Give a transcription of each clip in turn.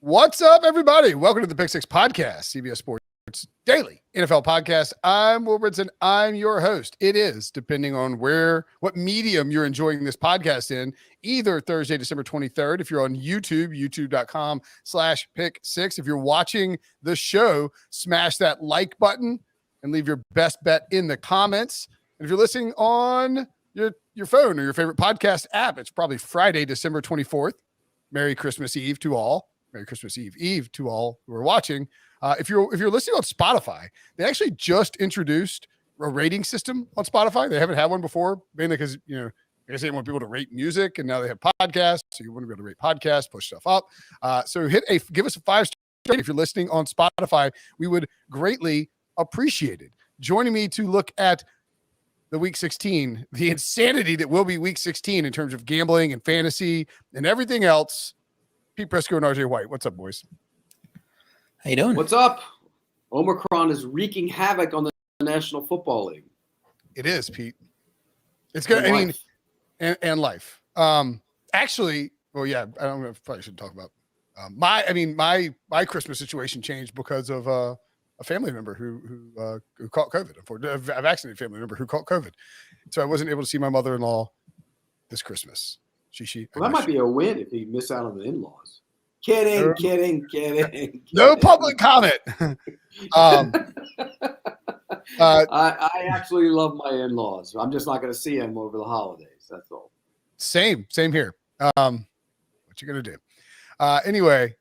What's up, everybody? Welcome to the Pick Six Podcast, CBS Sports Daily NFL Podcast. I'm Will Brinson. I'm your host. It is, depending on what medium you're enjoying this podcast in, either Thursday, December 23rd. If you're on YouTube, youtube.com/pick6. If you're watching the show, smash that like button and leave your best bet in the comments. And if you're listening on your phone or your favorite podcast app, it's probably Friday, December 24th. Merry Christmas Eve to all. Merry Christmas Eve to all who are watching. If you're listening on Spotify, they actually just introduced a rating system on Spotify. They haven't had one before, mainly because I guess they want people to rate music, and now they have podcasts, so you want to be able to rate podcasts, push stuff up. So give us a 5-star if you're listening on Spotify. We would greatly appreciate it. Joining me to look at the Week 16, the insanity that will be Week 16 in terms of gambling and fantasy and everything else. Pete Prisco and RJ White. What's up, boys? How you doing? What's up? Omicron is wreaking havoc on the National Football League. It is, Pete. It's good. And life. Actually, well, yeah, I don't know if I probably should talk about my Christmas situation changed because of a family member who caught COVID. Unfortunately, a vaccinated family member who caught COVID. So I wasn't able to see my mother-in-law this Christmas. Well, that might be a win if you miss out on the in-laws. Kidding. No public comment. I actually love my in-laws. I'm just not going to see them over the holidays. That's all. Same here. What you going to do? Anyway,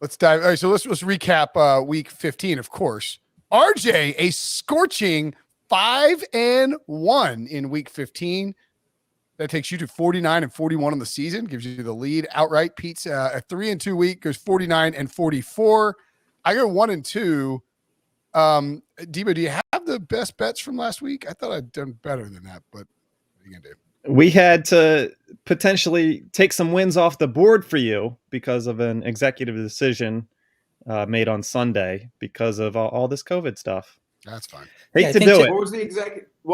let's dive. All right, so let's recap Week 15, of course. RJ, a scorching 5-1 in Week 15. That takes you to 49-41 on the season, gives you the lead outright. Pete's a 3-2 week, goes 49-44. I go 1-2. Debo, do you have the best bets from last week? I thought I'd done better than that, but what are you gonna do? We had to potentially take some wins off the board for you because of an executive decision made on Sunday because of all this COVID stuff. That's fine. Hate to do it. What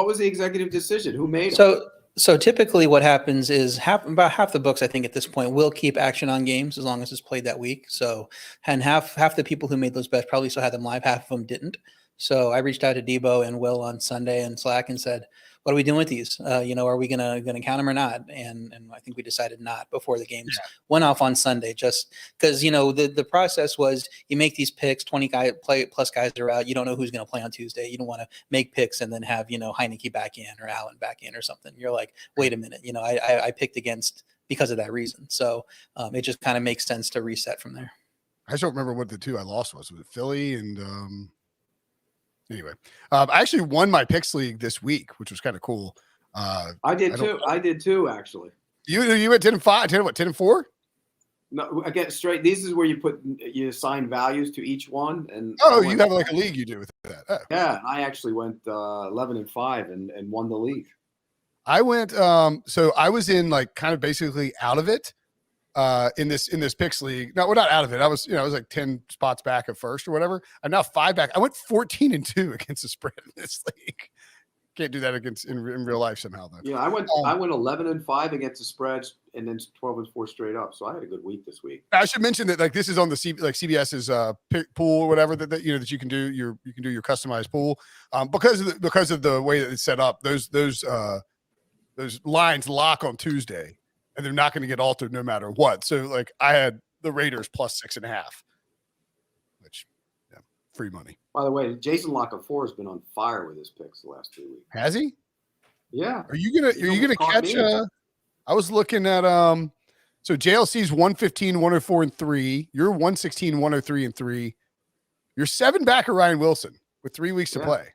was the executive decision? Who made it? So typically what happens is about half the books, I think at this point, will keep action on games as long as it's played that week. So, and half the people who made those bets probably still had them live. Half of them didn't. So I reached out to Debo and Will on Sunday in Slack and said, what are we doing with these? Are we gonna count them or not? And I think we decided not before the games went off on Sunday, just because the process was you make these picks, 20 plus guys are out. You don't know who's gonna play on Tuesday. You don't want to make picks and then have Heineke back in or Allen back in or something. You're like, wait a minute, I picked against because of that reason. So it just kind of makes sense to reset from there. I just don't remember what the two I lost was. Was it Philly and Anyway, I actually won my picks league this week, which was kind of cool. I did too, actually. You went 10-5, 10-4? No, I get straight. This is where you assign values to each one, and you have like a league you do with that. Oh. Yeah, I actually went 11-5 and won the league. I went. So I was in like kind of basically out of it. In this picks league. No, we're not out of it. I was like 10 spots back at first or whatever. I'm now 5 back. I went 14-2 against the spread in this league. Can't do that in real life somehow though. Yeah, I went 11-5 against the spreads and then 12-4 straight up. So I had a good week this week. I should mention that like this is on the CBS's pick pool or whatever that you can do your customized pool. Because of the way that it's set up, those lines lock on Tuesday. And they're not going to get altered no matter what. So, like, I had the Raiders plus 6.5, which, free money. By the way, Jason Locke-4 has been on fire with his picks the last 2 weeks. Has he? Yeah. Are you gonna catch? I was looking at so JLC's 115, 104 and 3. You're 116, 103 and 3. You're 7 back of Ryan Wilson with 3 weeks to play,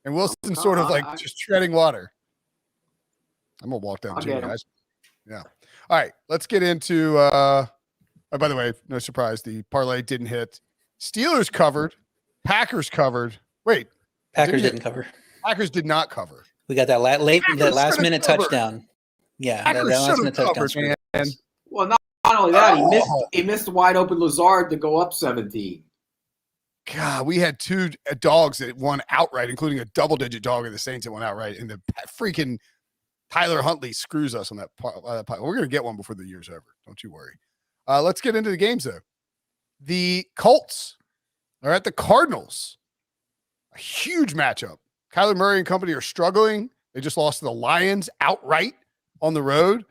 and Wilson's sort of like just treading water. I'm gonna walk down to you guys. Yeah. All right, let's get into by the way, no surprise, the parlay didn't hit. Steelers covered, Packers covered. Wait. Packers didn't cover. Packers did not cover. We got that last minute touchdown. Yeah, that last minute touchdown. Man. Well, not only that, he missed the wide open Lazard to go up 17. God, we had 2 dogs that won outright, including a double-digit dog of the Saints that went outright, and the freaking Tyler Huntley screws us on that part. We're going to get one before the year's over. Don't you worry. Let's get into the games, though. The Colts are at the Cardinals. A huge matchup. Kyler Murray and company are struggling. They just lost to the Lions outright on the road.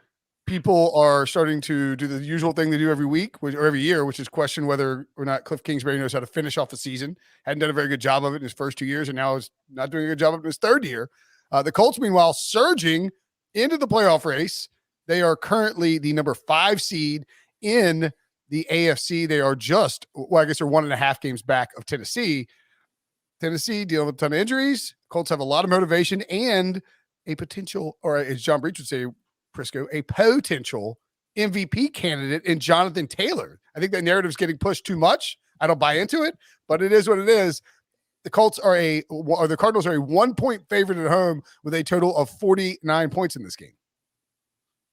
People are starting to do the usual thing they do every week or every year, which is question whether or not Cliff Kingsbury knows how to finish off the season. Hadn't done a very good job of it in his first 2 years, and now is not doing a good job of it in his third year. The Colts, meanwhile, surging into the playoff race. They are currently the number 5 seed in the AFC. They are just, well, I guess they're 1.5 games back of Tennessee. Tennessee dealing with a ton of injuries. Colts have a lot of motivation and a potential, or as John Breach would say, Prisco, a potential MVP candidate in Jonathan Taylor. I think that narrative's getting pushed too much. I don't buy into it, but it is what it is. The Cardinals are a 1-point favorite at home with a total of 49 points in this game.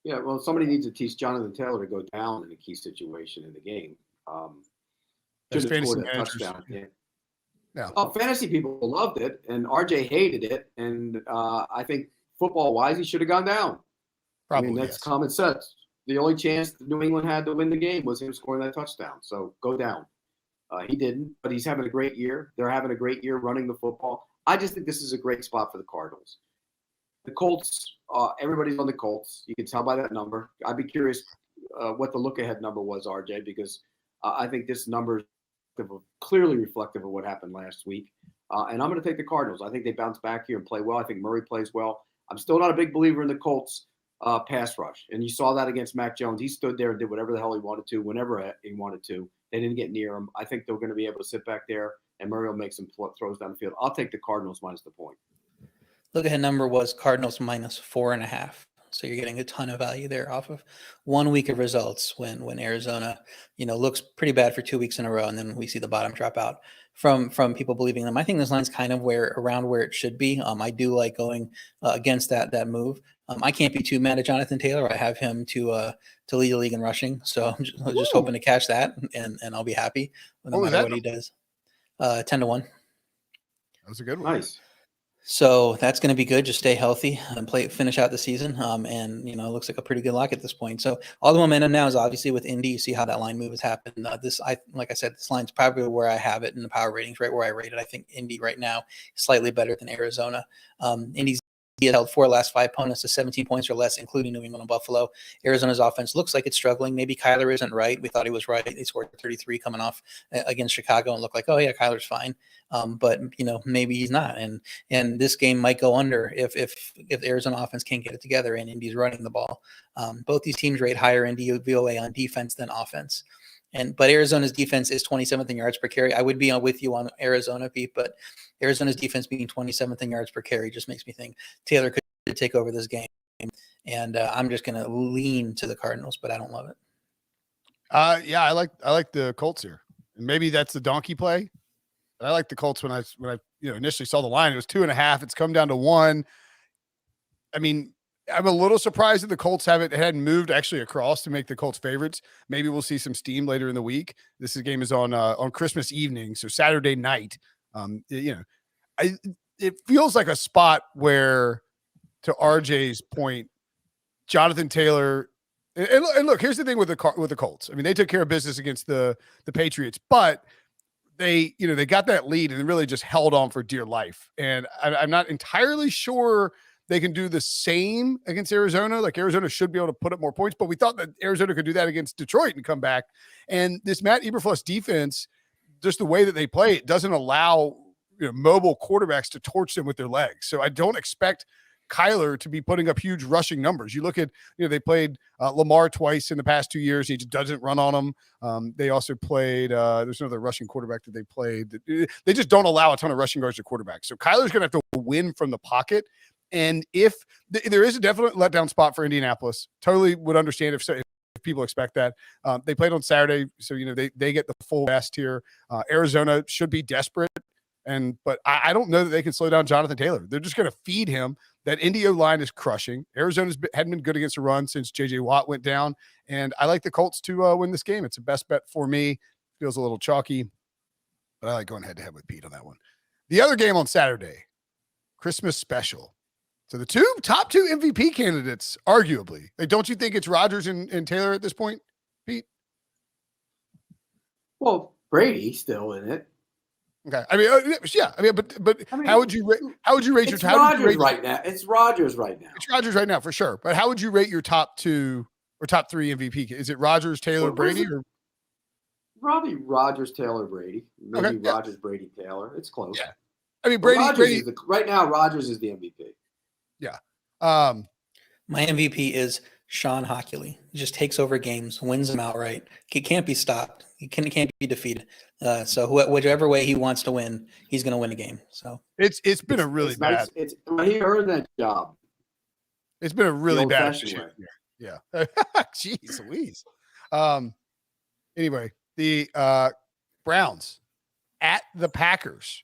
Yeah, well, somebody needs to teach Jonathan Taylor to go down in a key situation in the game. There's fantasy touchdown. Yeah. Oh, fantasy people loved it, and RJ hated it. And I think football-wise, he should have gone down. Probably, I mean, that's yes. common sense. The only chance New England had to win the game was him scoring that touchdown. So go down. He didn't, but he's having a great year. They're having a great year running the football. I just think this is a great spot for the Cardinals. The Colts, everybody's on the Colts. You can tell by that number. I'd be curious what the look-ahead number was, RJ, because I think this number is clearly reflective of what happened last week. And I'm going to take the Cardinals. I think they bounce back here and play well. I think Murray plays well. I'm still not a big believer in the Colts pass rush. And you saw that against Mac Jones. He stood there and did whatever the hell he wanted to, whenever he wanted to. They didn't get near him. I think they're going to be able to sit back there, and Murray will make some throws down the field. I'll take the Cardinals minus the point. Look ahead number was Cardinals minus 4.5. So you're getting a ton of value there off of 1 week of results when Arizona, looks pretty bad for 2 weeks in a row, and then we see the bottom drop out from people believing them. I think this line's kind of around where it should be. I do like going against that move. I can't be too mad at Jonathan Taylor. I have him to lead the league in rushing, so I'm just hoping to catch that, and I'll be happy no matter what he does. 10-1. That was a good one. Nice. So that's going to be good. Just stay healthy and finish out the season. And it looks like a pretty good lock at this point. So all the momentum now is obviously with Indy. You see how that line move has happened. Like I said, this line's probably where I have it in the power ratings, right where I rate it. I think Indy right now is slightly better than Arizona. Indy's held 4 last 5 opponents to 17 points or less, including New England and Buffalo. Arizona's offense looks like it's struggling. Maybe Kyler isn't right. We thought he was right. They scored 33 coming off against Chicago and looked like, oh yeah, Kyler's fine. But maybe he's not. And this game might go under if the Arizona offense can't get it together and Indy's running the ball. Both these teams rate higher in DVOA on defense than offense. But Arizona's defense is 27th in yards per carry. I would be with you on Arizona, Pete, but Arizona's defense being 27th in yards per carry just makes me think Taylor could take over this game. And I'm just going to lean to the Cardinals, but I don't love it. Yeah, I like the Colts here. And maybe that's the donkey play. But I like the Colts when I initially saw the line. It was 2.5. It's come down to 1. I mean, I'm a little surprised that the Colts hadn't moved actually across to make the Colts favorites. Maybe we'll see some steam later in the week. This game is on Christmas evening, so Saturday night. It feels like a spot where, to RJ's point, Jonathan Taylor. And look, here's the thing with the Colts. I mean, they took care of business against the Patriots, but they got that lead and really just held on for dear life. And I'm not entirely sure they can do the same against Arizona. Like, Arizona should be able to put up more points, but we thought that Arizona could do that against Detroit and come back. And this Matt Eberflus defense, just the way that they play, it doesn't allow mobile quarterbacks to torch them with their legs. So I don't expect Kyler to be putting up huge rushing numbers. You look at, they played Lamar twice in the past 2 years. He just doesn't run on them. They also played, there's another rushing quarterback that they played. They just don't allow a ton of rushing yards to quarterbacks. So Kyler's going to have to win from the pocket. And if there is a definite letdown spot for Indianapolis, totally would understand if people expect that. They played on Saturday, so they get the full best here. Arizona should be desperate, but I don't know that they can slow down Jonathan Taylor. They're just going to feed him. That Indio line is crushing. Arizona's hadn't been good against the run since J.J. Watt went down, and I like the Colts to win this game. It's a best bet for me. Feels a little chalky, but I like going head-to-head with Pete on that one. The other game on Saturday, Christmas special. So the top two MVP candidates, arguably. Like, don't you think it's Rodgers and Taylor at this point, Pete? Well, Brady's still in it. Okay. I mean, yeah. I mean, but I mean, how would you rate your It's how would you Rodgers rate right now. It's Rodgers right now. It's Rodgers right now for sure. But how would you rate your top 2 or top 3 MVP? Is it Rodgers, Taylor, What was Brady, it? or Probably Rodgers, Taylor, Brady. Maybe Okay, yeah. Rodgers, Brady, Taylor. It's close. Yeah. I mean, But Brady. right now, Rodgers is the MVP. Yeah. My MVP is Sean Hockley. He just takes over games, wins them outright. He can't be stopped. He can't be defeated. So whichever way he wants to win, he's going to win a game. So It's been a really bad. Nice. He earned that job. It's been a really bad old-fashioned year. way. Yeah. Jeez Louise. Anyway, the Browns at the Packers.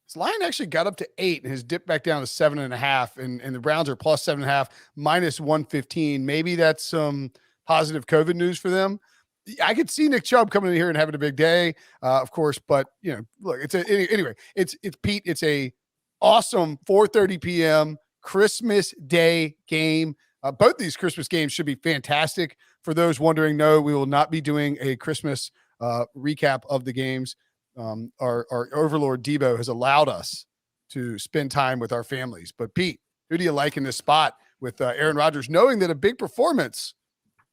This line actually got up to 8 and has dipped back down to 7.5, and the Browns are plus 7.5, minus 115. Maybe that's some positive COVID news for them. I could see Nick Chubb coming in here and having a big day, of course, but look, anyway, it's Pete. It's a awesome 4:30 p.m. Christmas Day game. Both these Christmas games should be fantastic. For those wondering, no, we will not be doing a Christmas recap of the games. Our overlord Debo has allowed us to spend time with our families. But Pete, who do you like in this spot with Aaron Rodgers, knowing that a big performance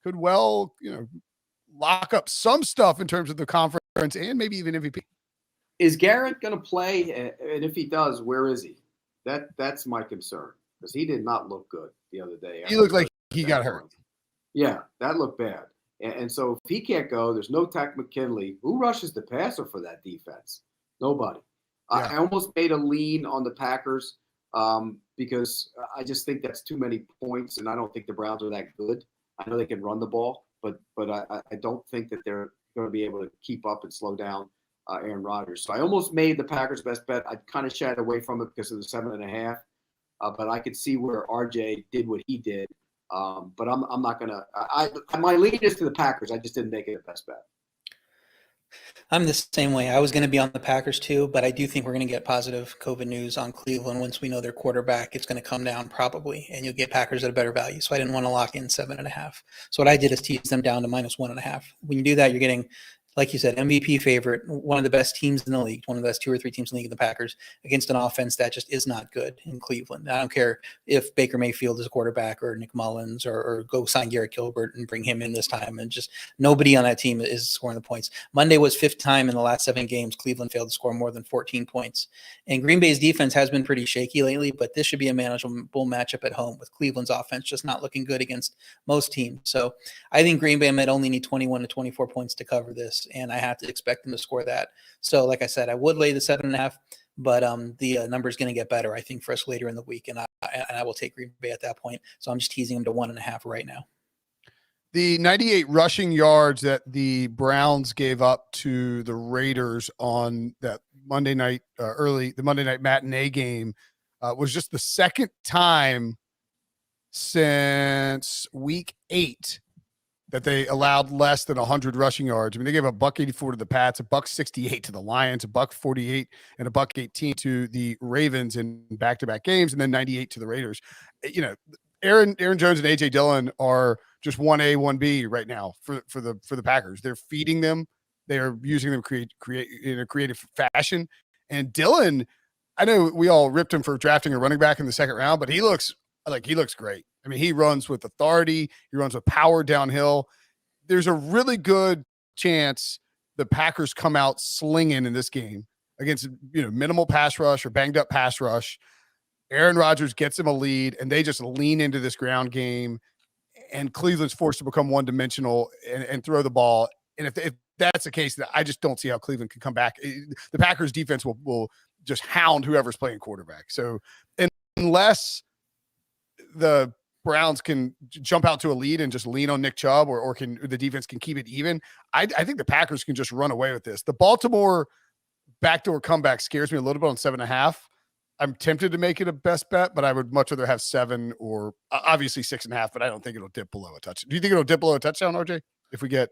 could lock up some stuff in terms of the conference and maybe even MVP? Is Garrett going to play? And if he does, where is he? That's my concern, because he did not look good the other day. He looked like he got hurt. Yeah, that looked bad. And so if he can't go, there's no Takk McKinley. Who rushes the passer for that defense? Nobody. Yeah. I almost made a lean on the Packers because I just think that's too many points, and I don't think the Browns are that good. I know they can run the ball, but I don't think that they're going to be able to keep up and slow down Aaron Rodgers. So I almost made the Packers best bet. I kind of shied away from it because of the 7.5, but I could see where RJ did what he did. But I'm not going to – my lead is to the Packers. I just didn't make it a best bet. I'm the same way. I was going to be on the Packers too, but I do think we're going to get positive COVID news on Cleveland. Once we know their quarterback, it's going to come down probably, and you'll get Packers at a better value. So I didn't want to lock in 7.5. So what I did is tease them down to minus 1.5. When you do that, you're getting, like you said, MVP favorite, one of the best teams in the league, one of the best 2 or 3 teams in the league, the Packers, against an offense that just is not good in Cleveland. I don't care if Baker Mayfield is a quarterback or Nick Mullins or go sign Garrett Gilbert and bring him in this time. And just nobody on that team is scoring the points. Monday was 5th time in the last 7 games Cleveland failed to score more than 14 points. And Green Bay's defense has been pretty shaky lately, but this should be a manageable matchup at home with Cleveland's offense just not looking good against most teams. So I think Green Bay might only need 21 to 24 points to cover this, and I have to expect them to score that. So like I said, I would lay the 7.5, but the number is going to get better, I think, for us later in the week, and I will take Green Bay at that point. So I'm just teasing them to 1.5 right now. The 98 rushing yards that the Browns gave up to the Raiders on that Monday night, the Monday night matinee game, was just the second time since week 8 that they allowed less than 100 rushing yards. I mean, they gave a $184 to the Pats, a $168 to the Lions, a $148 and a $118 to the Ravens in back-to-back games, and then 98 to the Raiders. Aaron Jones and AJ Dillon are just 1A, 1B right now for the Packers. They're feeding them. They are using them create in a creative fashion. And Dillon, I know we all ripped him for drafting a running back in the 2nd round, but he looks great. I mean, he runs with authority. He runs with power downhill. There's a really good chance the Packers come out slinging in this game against, minimal pass rush or banged up pass rush. Aaron Rodgers gets them a lead, and they just lean into this ground game, and Cleveland's forced to become one-dimensional and throw the ball. And if that's the case, I just don't see how Cleveland can come back. The Packers defense will just hound whoever's playing quarterback. So unless the Browns can jump out to a lead and just lean on Nick Chubb, or the defense can keep it even, I think the Packers can just run away with this. The Baltimore backdoor comeback scares me a little bit on 7.5. I'm tempted to make it a best bet, but I would much rather have 7 or obviously 6.5, but I don't think it'll dip below a touchdown. Do you think it'll dip below a touchdown, RJ, if we get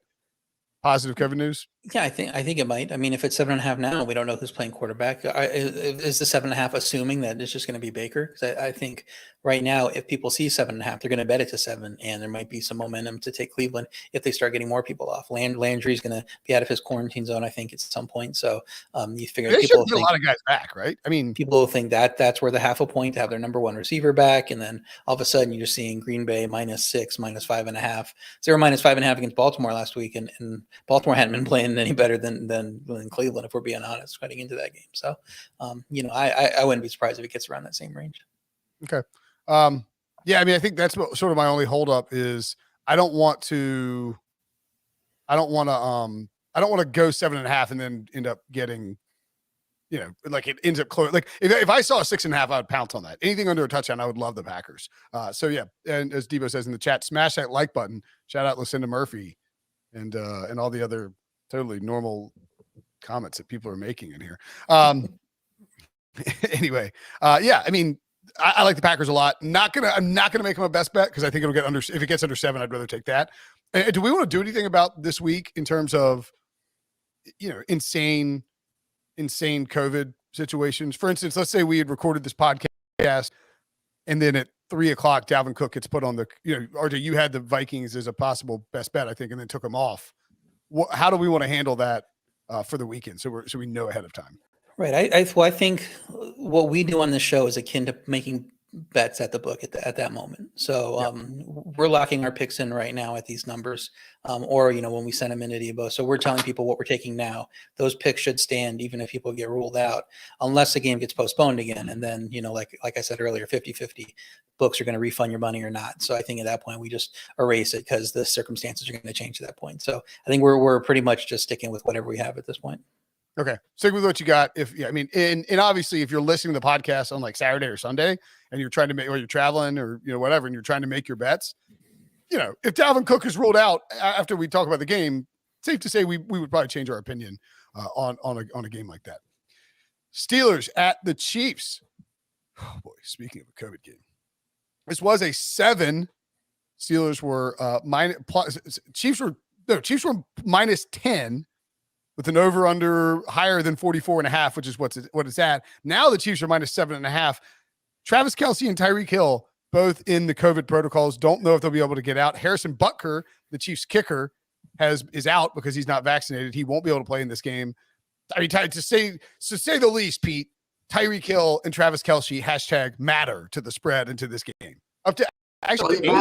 positive COVID news? Yeah, I think it might. I mean, if it's 7.5 now, we don't know who's playing quarterback. Is the 7.5 assuming that it's just going to be Baker? Because I think right now, if people see 7.5, they're going to bet it to 7, and there might be some momentum to take Cleveland if they start getting more people off. Landry's going to be out of his quarantine zone, I think, at some point. So you figure They people should get a lot of guys back, right? I mean, people think that that's where the half a point to have their number one receiver back, and then all of a sudden you're seeing Green Bay -6, -5.5. They were -5.5 against Baltimore last week, and Baltimore hadn't been playing any better than Cleveland, if we're being honest, heading into that game. So, I wouldn't be surprised if it gets around that same range. Okay. Yeah, I mean, I think that's what sort of my only holdup is. I don't want to go 7.5 and then end up getting, like it ends up close. Like if I saw a 6.5, I would pounce on that. Anything under a touchdown, I would love the Packers. So yeah, and as Debo says in the chat, smash that like button. Shout out Lucinda Murphy and all the other totally normal comments that people are making in here. Anyway, yeah, I mean, I like the Packers a lot. I'm not gonna make them a best bet because I think it'll get under. If it gets under 7, I'd rather take that. And do we want to do anything about this week in terms of, insane COVID situations? For instance, let's say we had recorded this podcast and then at 3:00, Dalvin Cook gets put on the, RJ, you had the Vikings as a possible best bet, I think, and then took them off. How do we want to handle that for the weekend? So we know ahead of time. Right. I think what we do on this show is akin to making bets at the book at that moment. So we're locking our picks in right now at these numbers, or when we send them into Debo. So we're telling people what we're taking now. Those picks should stand even if people get ruled out, unless the game gets postponed again. And then like I said earlier, 50-50 books are going to refund your money or not. So I think at that point we just erase it because the circumstances are going to change at that point. So I think we're pretty much just sticking with whatever we have at this point. Okay. Stick with what you got. And obviously if you're listening to the podcast on like Saturday or Sunday and you're trying to make, or you're traveling or, whatever, and you're trying to make your bets, if Dalvin Cook is ruled out after we talk about the game, safe to say we would probably change our opinion on a game like that. Steelers at the Chiefs. Oh boy. Speaking of a COVID game, this was a 7. Steelers were Chiefs were -10. With an over-under higher than 44.5, which is what it's at. Now the Chiefs are -7.5. Travis Kelce and Tyreek Hill, both in the COVID protocols, don't know if they'll be able to get out. Harrison Butker, the Chiefs kicker, is out because he's not vaccinated. He won't be able to play in this game. I mean, to say the least, Pete, Tyreek Hill and Travis Kelce #matter to the spread and to this game. Up to actually, it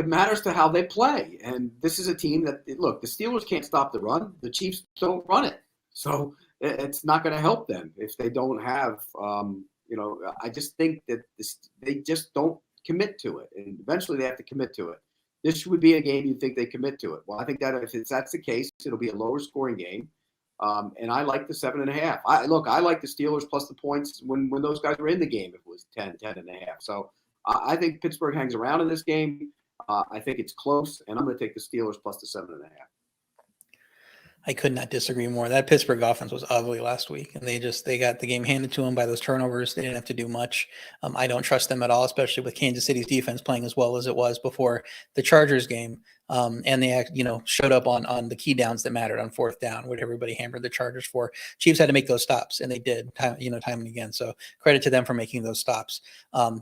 matters to how they play. And this is a team that, look, the Steelers can't stop the run. The Chiefs don't run it. So it's not going to help them if they don't have, I just think that they just don't commit to it. And eventually they have to commit to it. This would be a game you'd think they commit to it. Well, I think that if that's the case, it'll be a lower scoring game. And I like the 7.5. I like the Steelers plus the points when those guys were in the game. It was 10.5. So I think Pittsburgh hangs around in this game. I think it's close, and I'm going to take the Steelers plus the 7.5. I could not disagree more. That Pittsburgh offense was ugly last week, and they got the game handed to them by those turnovers. They didn't have to do much. I don't trust them at all, especially with Kansas City's defense playing as well as it was before the Chargers game. And they showed up on the key downs that mattered on 4th down, what everybody hammered the Chargers for. Chiefs had to make those stops, and they did time and again. So credit to them for making those stops.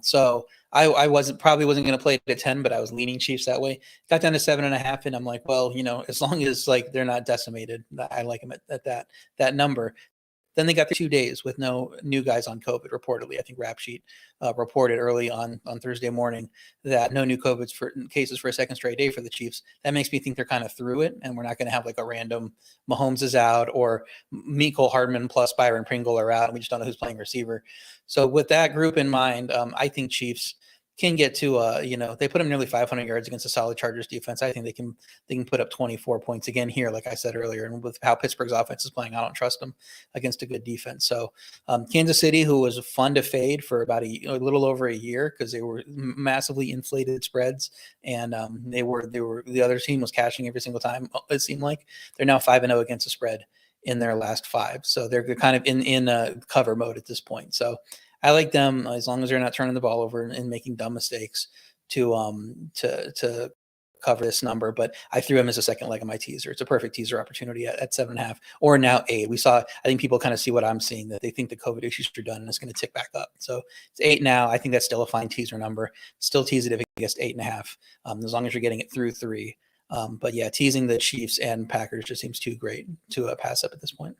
So I wasn't going to play it at 10, but I was leaning Chiefs that way. Got down to 7.5, and I'm like, well, as long as they're not decimated, I like them at that number. Then they got the 2 days with no new guys on COVID, reportedly. I think Rap Sheet reported early on Thursday morning that no new COVID cases for a second straight day for the Chiefs. That makes me think they're kind of through it, and we're not going to have like a random Mahomes is out or Mecole Hardman plus Byron Pringle are out, and we just don't know who's playing receiver. So with that group in mind, I think Chiefs can get to they put them nearly 500 yards against a solid Chargers defense. I think they can put up 24 points again here, like I said earlier. And with how Pittsburgh's offense is playing, I don't trust them against a good defense. So Kansas City, who was fun to fade for about a little over a year because they were massively inflated spreads, and they were the other team was cashing every single time. It seemed like they're now 5-0 against the spread in their last 5. So they're kind of in cover mode at this point. So I like them as long as they're not turning the ball over and making dumb mistakes to cover this number, but I threw him as a second leg of my teaser. It's a perfect teaser opportunity at 7.5 or now 8. I think people kind of see what I'm seeing, that they think the COVID issues are done and it's going to tick back up. So it's 8 now. I think that's still a fine teaser number. Still tease it if it gets 8.5, as long as you're getting it through 3. But yeah, teasing the Chiefs and Packers just seems too great to pass up at this point.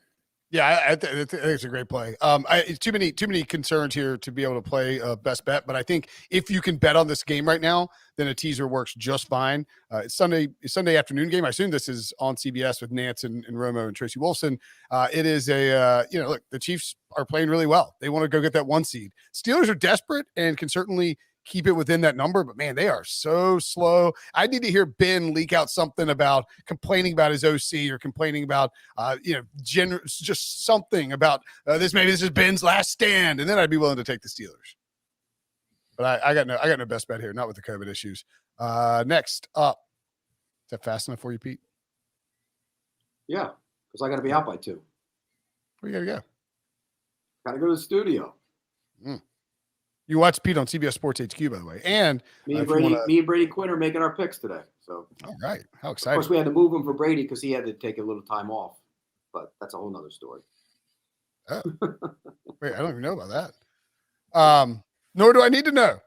Yeah, I think it's a great play. It's too many concerns here to be able to play best bet. But I think if you can bet on this game right now, then a teaser works just fine. It's Sunday afternoon game. I assume this is on CBS with Nance and Romo and Tracy Wolfson. It is look, the Chiefs are playing really well. They want to go get that 1 seed. Steelers are desperate and can certainly keep it within that number, but man, they are so slow. I need to hear Ben leak out something about complaining about his OC or complaining about, just something about this. Maybe this is Ben's last stand, and then I'd be willing to take the Steelers. But I got no best bet here, not with the COVID issues. Next up, is that fast enough for you, Pete? Yeah, because I got to be out by 2. Where you gotta go? Got to go to the studio. You watch Pete on CBS Sports HQ, by the way. And me and Brady Quinn are making our picks today. So, all right, how exciting! Of course, we had to move him for Brady because he had to take a little time off. But that's a whole nother story. Oh. Wait, I don't even know about that. Nor do I need to know.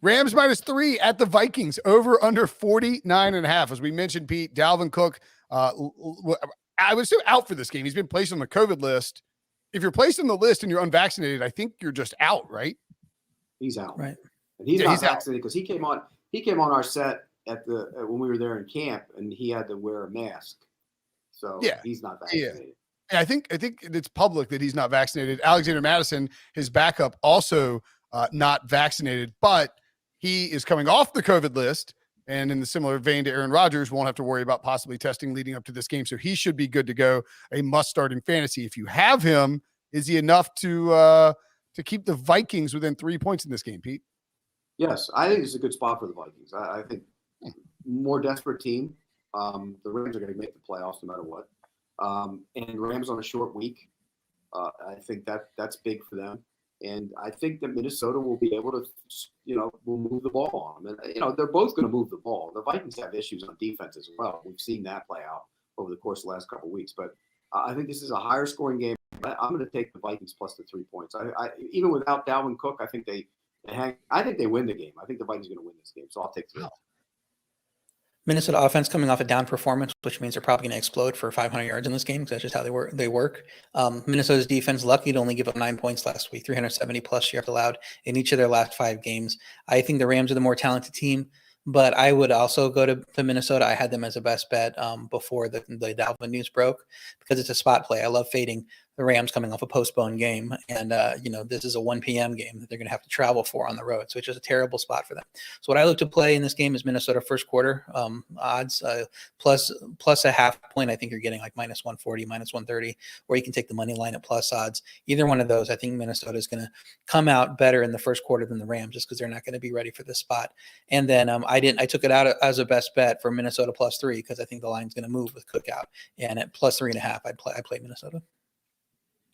Rams -3 at the Vikings, over under 49.5. As we mentioned, Pete, Dalvin Cook, I was still out for this game. He's been placed on the COVID list. If you're placed on the list and you're unvaccinated, I think you're just out, right? He's out, right? And he's not vaccinated because he came on our set when we were there in camp, and he had to wear a mask. So yeah, he's not vaccinated. Yeah, I think it's public that he's not vaccinated. Alexander Madison, his backup, also not vaccinated, but he is coming off the COVID list. And in the similar vein to Aaron Rodgers, won't have to worry about possibly testing leading up to this game. So he should be good to go. A must start in fantasy. If you have him, is he enough to keep the Vikings within 3 points in this game, Pete? Yes, I think it's a good spot for the Vikings. I think more desperate team. The Rams are going to make the playoffs no matter what. And Rams on a short week. I think that's big for them. And I think that Minnesota will be able to, will move the ball on them. And, they're both going to move the ball. The Vikings have issues on defense as well. We've seen that play out over the course of the last couple of weeks. But I think this is a higher scoring game. I'm going to take the Vikings plus the 3 points. I even without Dalvin Cook, I think they win the game. I think the Vikings are going to win this game, so I'll take 3. Minnesota offense coming off a down performance, which means they're probably going to explode for 500 yards in this game because that's just how they work. Minnesota's defense lucky to only give up 9 points last week, 370 plus yards allowed in each of their last 5 games. I think the Rams are the more talented team, but I would also go to Minnesota. I had them as a best bet before the Dalvin news broke because it's a spot play. I love fading the Rams coming off a postponed game. And, this is a 1 p.m. game that they're going to have to travel for on the road. So it's just a terrible spot for them. So what I look to play in this game is Minnesota first quarter odds plus a half point. I think you're getting like -140, -130, or you can take the money line at plus odds. Either one of those, I think Minnesota is going to come out better in the first quarter than the Rams just because they're not going to be ready for this spot. And then I took it out as a best bet for Minnesota +3 because I think the line's going to move with Cook out. And at +3.5, I play Minnesota.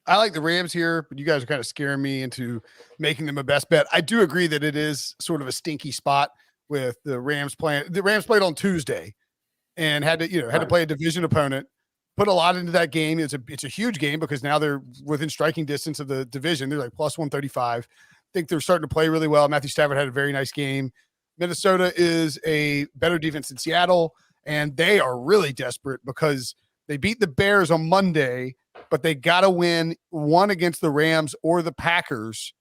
I like the Rams here, but you guys are kind of scaring me into making them a best bet. I do agree that it is sort of a stinky spot with the Rams playing. The Rams played on Tuesday and had to play a division opponent, put a lot into that game. It's a huge game because now they're within striking distance of the division. They're like +135. I think they're starting to play really well. Matthew Stafford had a very nice game. Minnesota is a better defense than Seattle, and they are really desperate because they beat the Bears on Monday, but they got to win one against the Rams or the Packers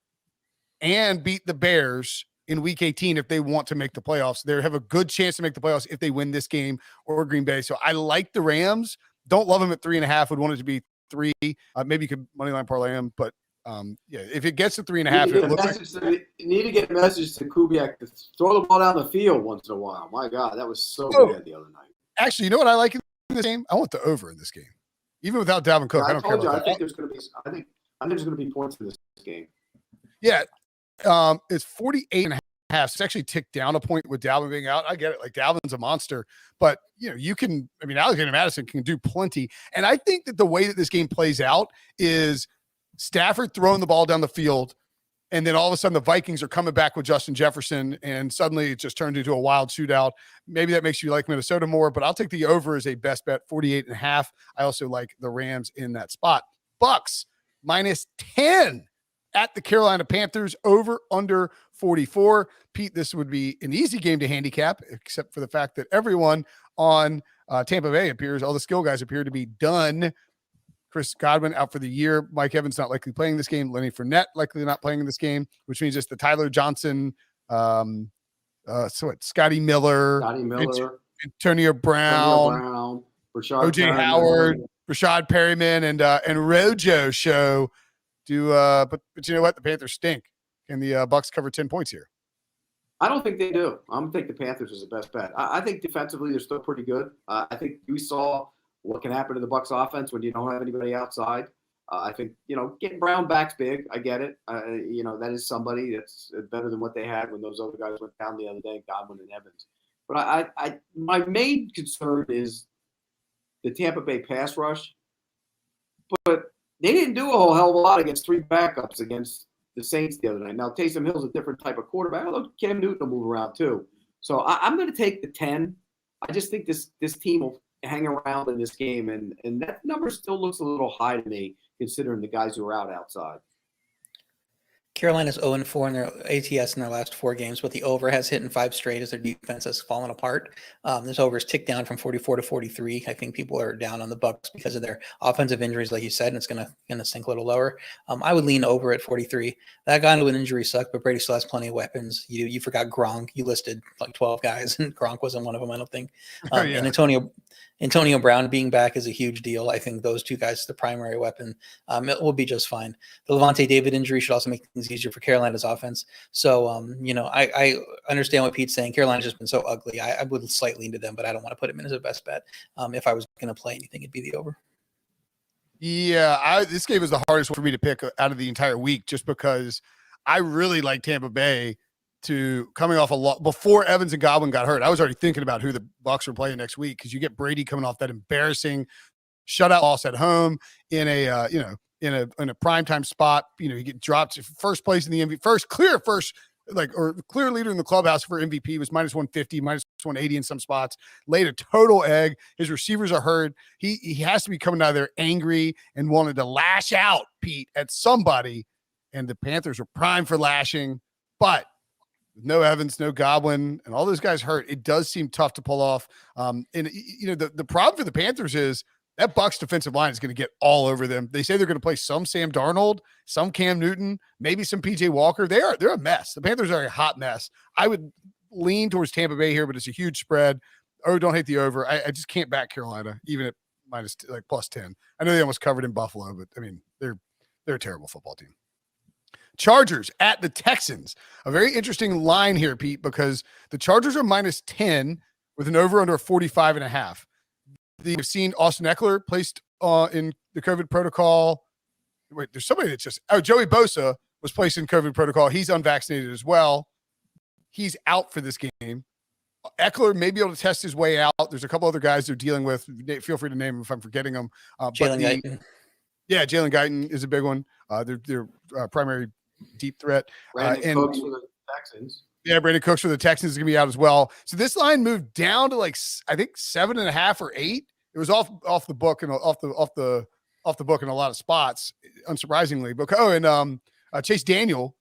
and beat the Bears in week 18 if they want to make the playoffs. They have a good chance to make the playoffs if they win this game or Green Bay. So I like the Rams. Don't love them at 3.5. Would want it to be 3. Maybe you could moneyline parlay them, but if it gets to 3.5, you need to get a message to Kubiak to throw the ball down the field once in a while. My God, that was so bad the other night. Actually, you know what I like in this game? I want the over in this game. Even without Dalvin Cook, I don't care about that. I think there's going to be points in this game. Yeah, it's 48.5. It's actually ticked down a point with Dalvin being out. I get it. Like Dalvin's a monster, but Alexander Madison can do plenty. And I think that the way that this game plays out is Stafford throwing the ball down the field And then all of a sudden the Vikings are coming back with Justin Jefferson, and suddenly it just turned into a wild shootout. Maybe that makes you like Minnesota more, but I'll take the over as a best bet, 48.5. I also like the Rams in that spot. Bucs -10 at the Carolina Panthers, over under 44. Pete, this would be an easy game to handicap, except for the fact that everyone on Tampa Bay all the skill guys appear to be done. Chris Godwin out for the year. Mike Evans not likely playing this game. Lenny Fournette likely not playing in this game, which means it's the Tyler Johnson, Scotty Miller, Antonio Brown, OJ Howard, Rashad Perryman, and Rojo show. But you know what? The Panthers stink. Can the Bucs cover 10 points here? I don't think they do. I'm going to take the Panthers as the best bet. I think defensively they're still pretty good. I think we saw what can happen to the Bucs offense when you don't have anybody outside. I think, getting Brown back's big. I get it. That is somebody that's better than what they had when those other guys went down the other day, Godwin and Evans. But my main concern is the Tampa Bay pass rush. But they didn't do a whole hell of a lot against three backups against the Saints the other night. Now, Taysom Hill's a different type of quarterback. Although Cam Newton will move around too. So I'm going to take the 10. I just think this team will hang around in this game, and that number still looks a little high to me, considering the guys who are out outside. Carolina's 0-4 in their ATS in their last 4 games, but the over has hit in 5 straight as their defense has fallen apart. This over is ticked down from 44 to 43. I think people are down on the Bucs because of their offensive injuries, like you said, and it's gonna sink a little lower. I would lean over at 43. That guy with an injury sucked, but Brady still has plenty of weapons. You forgot Gronk. You listed like 12 guys, and Gronk wasn't one of them, I don't think. And Antonio Brown being back is a huge deal. I think those 2 guys are the primary weapon. It will be just fine. The Levante David injury should also make things easier for Carolina's offense. So, I understand what Pete's saying. Carolina's just been so ugly. I would slightly into them, but I don't want to put him in as a best bet. If I was going to play anything, it'd be the over. Yeah, this game was the hardest one for me to pick out of the entire week, just because I really like Tampa Bay coming off a lot before Evans and Godwin got hurt. I was already thinking about who the Bucs were playing next week, because you get Brady coming off that embarrassing shutout loss at home in a primetime spot. You get dropped to first place in the MVP, clear leader in the clubhouse for MVP was -150, -180 in some spots. Laid a total egg. His receivers are hurt. He has to be coming out of there angry and wanted to lash out, Pete, at somebody. And the Panthers were primed for lashing, but no Evans, no Godwin, and all those guys hurt, it does seem tough to pull off. The problem for the Panthers is that Bucs defensive line is going to get all over them. They say they're going to play some Sam Darnold, some Cam Newton, maybe some PJ Walker. They're a mess. The Panthers are a hot mess. I would lean towards Tampa Bay here, but it's a huge spread. Oh, don't hate the over. I just can't back Carolina, even at +10. I know they almost covered in Buffalo, but I mean, they're a terrible football team. Chargers at the Texans. A very interesting line here, Pete, because the Chargers are -10 with an over-under of 45.5. You've seen Austin Eckler placed in the COVID protocol. Wait, there's somebody that's Joey Bosa was placed in COVID protocol. He's unvaccinated as well. He's out for this game. Eckler may be able to test his way out. There's a couple other guys they're dealing with. Feel free to name them if I'm forgetting them. Jalen Guyton. Yeah, Jalen Guyton is a big one. Their primary deep threat. Brandon Cooks for the Texans. Yeah, Brandon Cooks for the Texans is going to be out as well. So this line moved down to I think 7.5 or 8. It was off the book and off the book in a lot of spots, unsurprisingly. But Chase Daniel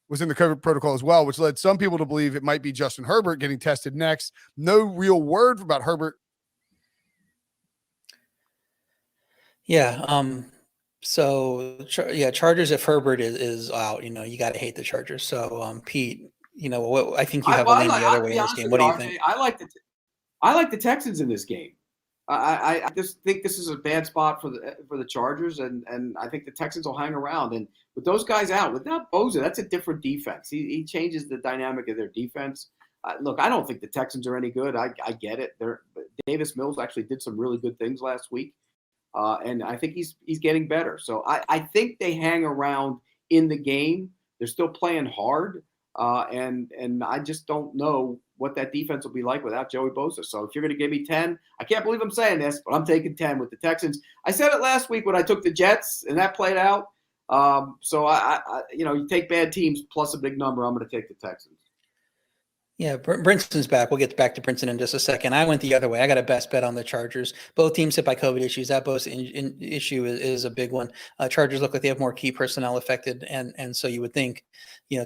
was in the COVID protocol as well, which led some people to believe it might be Justin Herbert getting tested next. No real word about Herbert. Yeah. Chargers, if Herbert is out, you got to hate the Chargers. So, Pete, I think you have a lean the other way in this game. What do you think? I like the Texans in this game. I just think this is a bad spot for the Chargers, and I think the Texans will hang around. And with those guys out, without Bosa, that's a different defense. He changes the dynamic of their defense. Look, I don't think the Texans are any good. I get it. Davis Mills actually did some really good things last week. And I think he's getting better. So I think they hang around in the game. They're still playing hard. And I just don't know what that defense will be like without Joey Bosa. So if you're going to give me 10, I can't believe I'm saying this, but I'm taking 10 with the Texans. I said it last week when I took the Jets and that played out. So you take bad teams plus a big number. I'm going to take the Texans. Yeah, Brinson's back. We'll get back to Brinson in just a second. I went the other way. I got a best bet on the Chargers. Both teams hit by COVID issues. That both issue is a big one. Chargers look like they have more key personnel affected, and so you would think,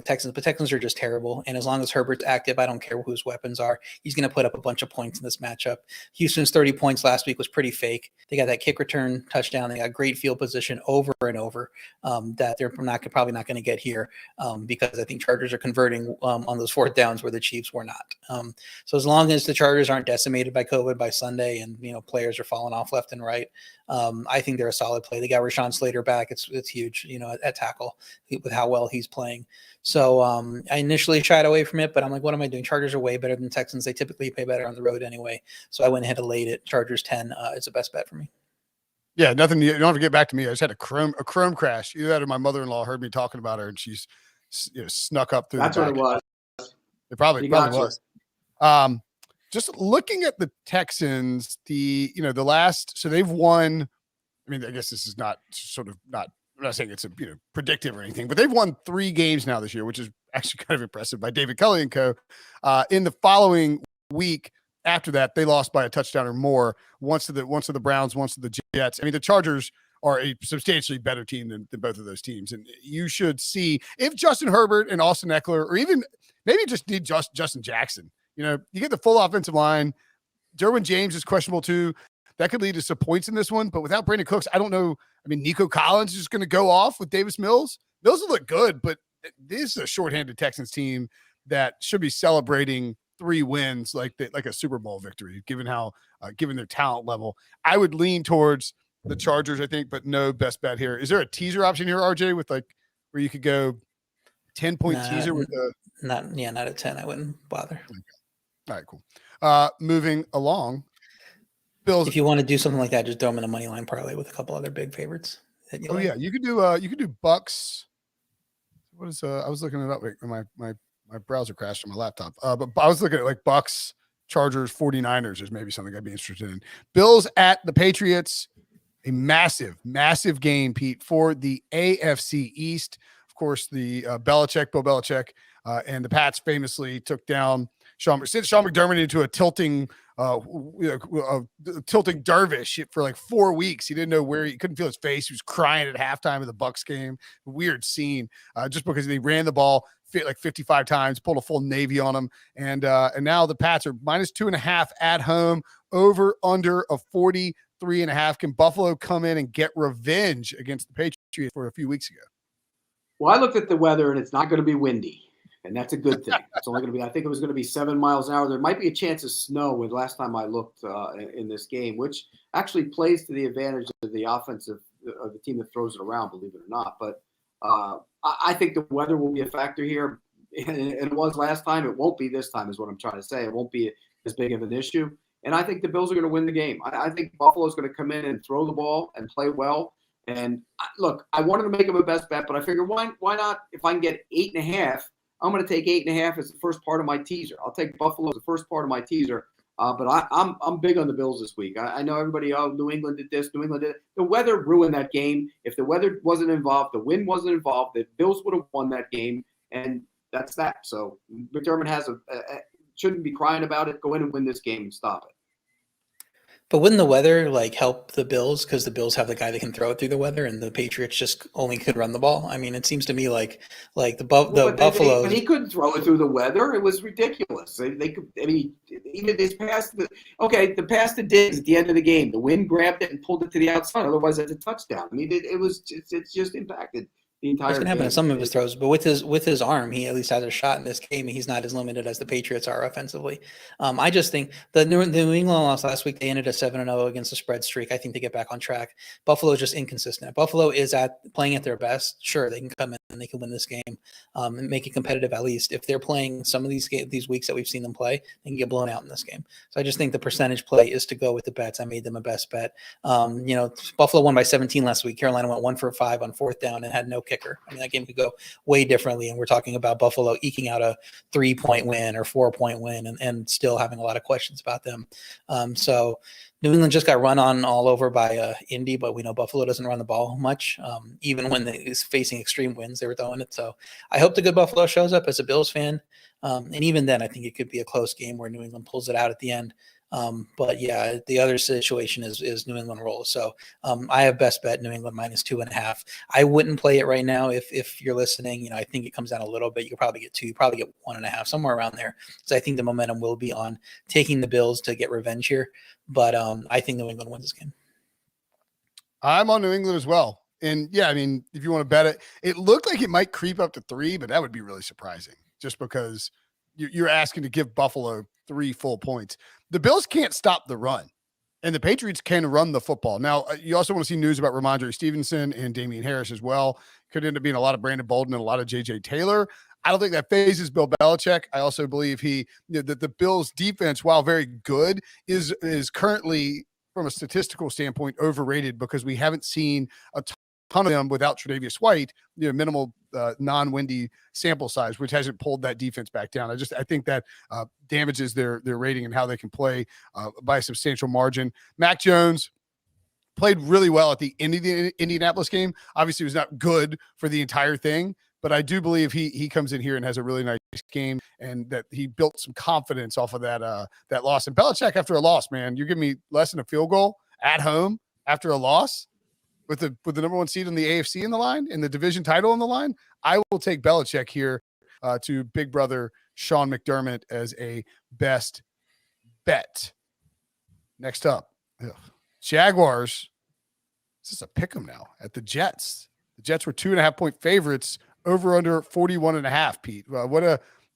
Texans, but Texans are just terrible. And as long as Herbert's active, I don't care who his weapons are. He's going to put up a bunch of points in this matchup. Houston's 30 points last week was pretty fake. They got that kick return touchdown. They got great field position over and over that they're probably not going to get here because I think Chargers are converting on those fourth downs where the Chiefs were not. So as long as the Chargers aren't decimated by COVID by Sunday and players are falling off left and right, I think they're a solid play. They got Rashawn Slater back. It's huge, at tackle with how well he's playing. So I initially shied away from it, but I'm like, what am I doing? Chargers are way better than Texans. They typically pay better on the road anyway. So I went ahead and laid it. Chargers 10 is the best bet for me. Yeah, nothing. You don't have to get back to me. I just had a Chrome crash. Either that or my mother-in-law heard me talking about her, and she's snuck up through. That's what it was. It probably was. Just looking at the Texans, the last, so they've won. I mean, I guess this is not. I'm not saying it's predictive or anything, but they've won 3 games now this year, which is actually kind of impressive by David Culley and co. In the following week after that, they lost by a touchdown or more. Once to the Browns, once to the Jets. I mean, the Chargers are a substantially better team than both of those teams, and you should see if Justin Herbert and Austin Eckler, or even maybe just need Justin Jackson. You get the full offensive line. Derwin James is questionable too. That could lead to some points in this one, but without Brandon Cooks, I don't know. I mean, Nico Collins is just going to go off with Davis Mills. Mills will look good, but this is a shorthanded Texans team that should be celebrating 3 wins like a Super Bowl victory, given their talent level. I would lean towards the Chargers, I think, but no best bet here. Is there a teaser option here, RJ, with where you could go 10-point teaser with the not at 10. I wouldn't bother. Okay. All right, cool. Moving along. Bills. If you want to do something like that, just throw them in a money line parlay with a couple other big favorites. Yeah, you could do Bucks. What is I was looking it up. My browser crashed on my laptop. But I was looking at Bucks, Chargers, 49ers is maybe something I'd be interested in. Bills at the Patriots, a massive, massive game, Pete, for the AFC East. Of course, the Bill Belichick, and the Pats famously took down Sean McDermott into a tilting dervish for 4 weeks. He didn't know where he couldn't feel his face. He was crying at halftime of the Bucs game. Weird scene, just because they ran the ball 55 times, pulled a full Navy on them, and now the Pats are -2.5 at home, over under a 43.5. Can Buffalo come in and get revenge against the Patriots for a few weeks ago? Well, I looked at the weather, and it's not going to be windy. And that's a good thing. It's only going to be, I think it was going to be 7 miles an hour. There might be a chance of snow with last time I looked in this game, which actually plays to the advantage of the offensive of the team that throws it around, believe it or not. But I think the weather will be a factor here. And it was last time. It won't be this time is what I'm trying to say. It won't be as big of an issue. And I think the Bills are going to win the game. I think Buffalo is going to come in and throw the ball and play well. And look, I wanted to make them a best bet, but I figured why not? If I can get 8.5, I'm going to take 8.5 as the first part of my teaser. I'll take Buffalo as the first part of my teaser. But I'm big on the Bills this week. I know everybody, New England did this, New England did it. The weather ruined that game. If the weather wasn't involved, the wind wasn't involved, the Bills would have won that game. And that's that. So McDermott shouldn't be crying about it. Go in and win this game and stop it. But wouldn't the weather help the Bills, because the Bills have the guy that can throw it through the weather, and the Patriots just only could run the ball? I mean, it seems to me like Buffalo. But he couldn't throw it through the weather. It was ridiculous. They could. I mean, even this pass. The pass to Diggs at the end of the game. The wind grabbed it and pulled it to the outside. Otherwise, it's a touchdown. I mean, it's just impacted the entire. It's going to happen to some of his throws, but with his arm, he at least has a shot in this game. He's not as limited as the Patriots are offensively. I just think the New England loss last week, they ended a 7-0 against the spread streak. I think they get back on track. Buffalo is just inconsistent. Buffalo is playing at their best. Sure, they can come in and they can win this game and make it competitive at least. If they're playing some of these weeks that we've seen them play, they can get blown out in this game. So I just think the percentage play is to go with the bets. I made them a best bet. Buffalo won by 17 last week. Carolina went 1 for 5 on fourth down and had no kicker. I mean, that game could go way differently, and we're talking about Buffalo eking out a 3-point win or 4-point win and still having a lot of questions about them. So New England just got run on all over by Indy, but we know Buffalo doesn't run the ball much. Even when they is facing extreme winds, they were throwing it. So I hope the good Buffalo shows up as a Bills fan. And even then, I think it could be a close game where New England pulls it out at the end. But yeah, the other situation is New England rolls. So I have best bet New England -2.5. I wouldn't play it right now if you're listening. I think it comes down a little bit. You probably get 2, you probably get 1.5, somewhere around there. So I think the momentum will be on taking the Bills to get revenge here. But I think New England wins this game. I'm on New England as well. And yeah, I mean, if you want to bet it, it looked like it might creep up to 3, but that would be really surprising just because you're asking to give Buffalo 3 full points. The Bills can't stop the run, and the Patriots can run the football. Now, you also want to see news about Ramondre Stevenson and Damian Harris as well. Could end up being a lot of Brandon Bolden and a lot of J.J. Taylor. I don't think that phases Bill Belichick. I also believe that the Bills defense, while very good, is currently, from a statistical standpoint, overrated because we haven't seen a ton of them without Tre'Davious White, minimal non-windy sample size, which hasn't pulled that defense back down. I think that damages their rating and how they can play by a substantial margin. Mac Jones played really well at the end of the Indianapolis game. Obviously, it was not good for the entire thing, but I do believe he comes in here and has a really nice game, and that he built some confidence off of that loss. And Belichick, after a loss, man, you're giving me less than a field goal at home after a loss with the number 1 seed in the AFC in the line and the division title in the line. I will take Belichick here to big brother Sean McDermott as a best bet. Next up, Jaguars. This is a pick 'em now at the Jets. The Jets were 2.5-point favorites, over under 41.5. Pete,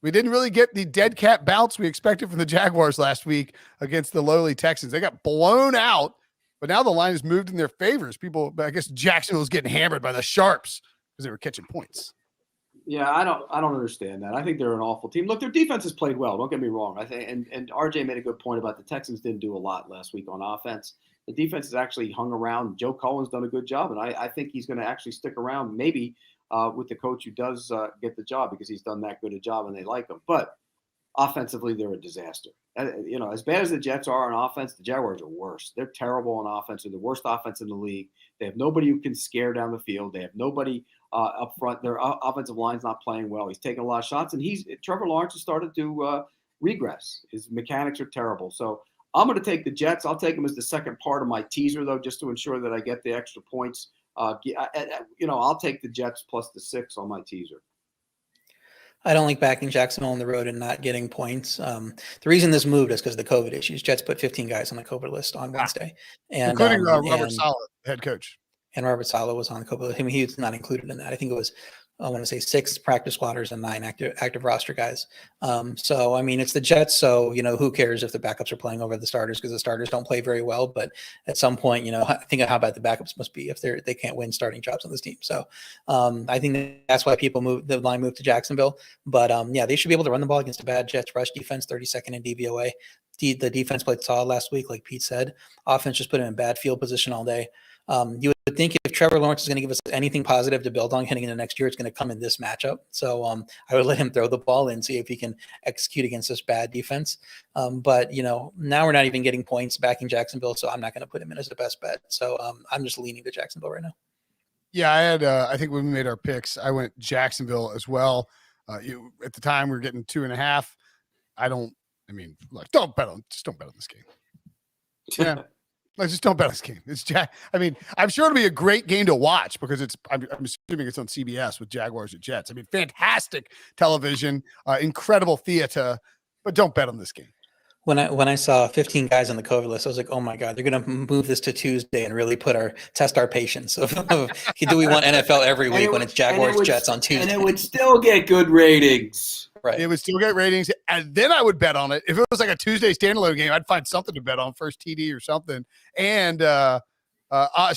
we didn't really get the dead cat bounce we expected from the Jaguars last week against the lowly Texans. They got blown out, but now the line has moved in their favors. I guess Jacksonville's getting hammered by the Sharps because they were catching points. Yeah, I don't understand that. I think they're an awful team. Look, their defense has played well. Don't get me wrong. I think, and RJ made a good point about the Texans didn't do a lot last week on offense. The defense has actually hung around. Joe Cullen's done a good job, and I think he's going to actually stick around, maybe with the coach who does get the job, because he's done that good a job and they like him. But offensively, they're a disaster. As bad as the Jets are on offense, the Jaguars are worse. They're terrible on offense. They're the worst offense in the league. They have nobody who can scare down the field. They have nobody up front. Their offensive line's not playing well. He's taking a lot of shots, and Trevor Lawrence has started to regress. His mechanics are terrible. So I'm going to take the Jets. I'll take them as the second part of my teaser, though, just to ensure that I get the extra points. I'll take the Jets plus the 6 on my teaser. I don't like backing Jacksonville on the road and not getting points. The reason this moved is because of the COVID issues. Jets put 15 guys on the COVID list on Wednesday, including Robert Saleh, head coach. And Robert Saleh was on the COVID list. I mean, he was not included in that. I think it was, I want to say 6 practice squatters and 9 active roster guys. So, I mean, it's the Jets. So, who cares if the backups are playing over the starters, because the starters don't play very well. But at some point, think of how bad the backups must be if they can't win starting jobs on this team. So I think that's why the line moved to Jacksonville. But yeah, they should be able to run the ball against a bad Jets rush defense, 32nd in DVOA. The defense played solid last week, like Pete said. Offense just put him in bad field position all day. You would think if Trevor Lawrence is going to give us anything positive to build on heading into next year, it's going to come in this matchup. So I would let him throw the ball and see if he can execute against this bad defense. But now we're not even getting points backing Jacksonville, so I'm not going to put him in as the best bet. So I'm just leaning to Jacksonville right now. Yeah, I think when we made our picks, I went Jacksonville as well. At the time, we were getting 2.5. Don't bet on this game. Yeah. Just don't bet on this game. I'm sure it'll be a great game to watch because I'm assuming it's on CBS with Jaguars and Jets. Fantastic television, incredible theater, but don't bet on this game. When I saw 15 guys on the COVID list, I was like, oh my God, they're going to move this to Tuesday and really test our patience. Do we want NFL every week when it's Jaguars Jets on Tuesday? And it would still get good ratings. Right. It would still get ratings, and then I would bet on it. If it was like a Tuesday standalone game, I'd find something to bet on, first TD or something. And shout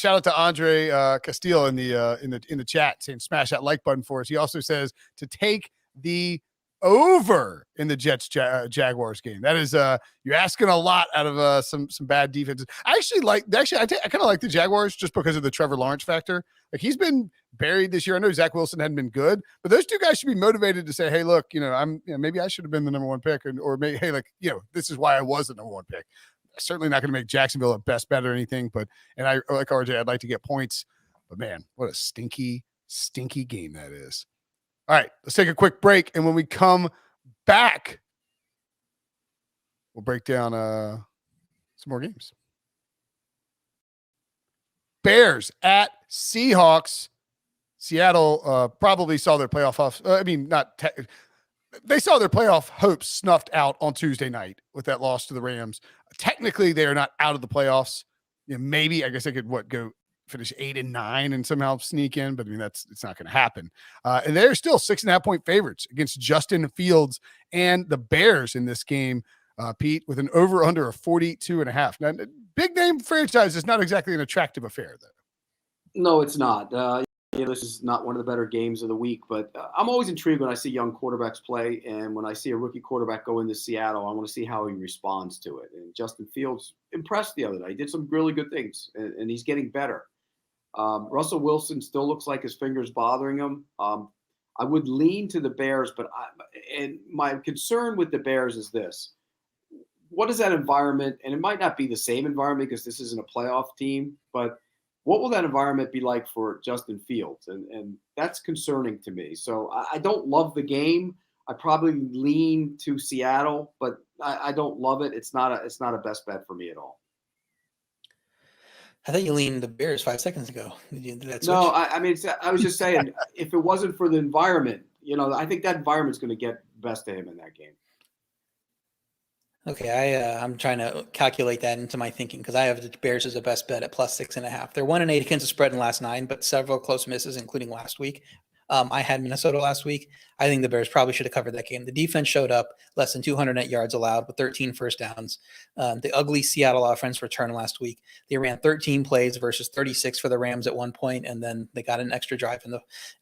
out to Andre Castile in the chat saying smash that like button for us. He also says to take the over in the Jets Jaguars game. That is you're asking a lot out of some bad defenses. I kind of like the Jaguars just because of the Trevor Lawrence factor. Like, he's been buried this year. I know Zach Wilson hadn't been good, but those two guys should be motivated to say, hey, look, maybe I should have been the number 1 pick, or maybe, hey, this is why I was the number 1 pick. certainly not going to make Jacksonville a best bet or anything, and I like RJ, I'd like to get points, but man, what a stinky game that is. All right, let's take a quick break, and when we come back, we'll break down some more games. Bears at Seahawks. Seattle probably saw their playoff they saw their playoff hopes snuffed out on Tuesday night with that loss to the Rams. Technically, they are not out of the playoffs. Maybe, I guess they could go finish 8-9 and somehow sneak in, but I mean it's not going to happen. And they're still 6.5-point favorites against Justin Fields and the Bears in this game, Pete, with an over/under of 42.5. Now, big name franchise is not exactly an attractive affair, though. No, it's not. This is not one of the better games of the week, but I'm always intrigued when I see young quarterbacks play, and when I see a rookie quarterback go into Seattle, I want to see how he responds to it. And Justin Fields impressed the other night. He did some really good things, and he's getting better. Russell Wilson still looks like his finger's bothering him. I would lean to the Bears, and my concern with the Bears is this. What is that environment? And it might not be the same environment because this isn't a playoff team, but what will that environment be like for Justin Fields? And that's concerning to me. So I don't love the game. I probably lean to Seattle, but I don't love it. It's not a best bet for me at all. I thought you leaned the Bears 5 seconds ago. Did that switch? No, I mean, I was just saying, if it wasn't for the environment, I think that environment's going to get best of him in that game. Okay, I'm trying to calculate that into my thinking because I have the Bears as a best bet at plus 6.5. They're 1-8 against the spread in the last 9, but several close misses, including last week. I had Minnesota last week. I think the Bears probably should have covered that game. The defense showed up, less than 200 net yards allowed with 13 first downs. The ugly Seattle offense returned last week. They ran 13 plays versus 36 for the Rams at one point, and then they got an extra drive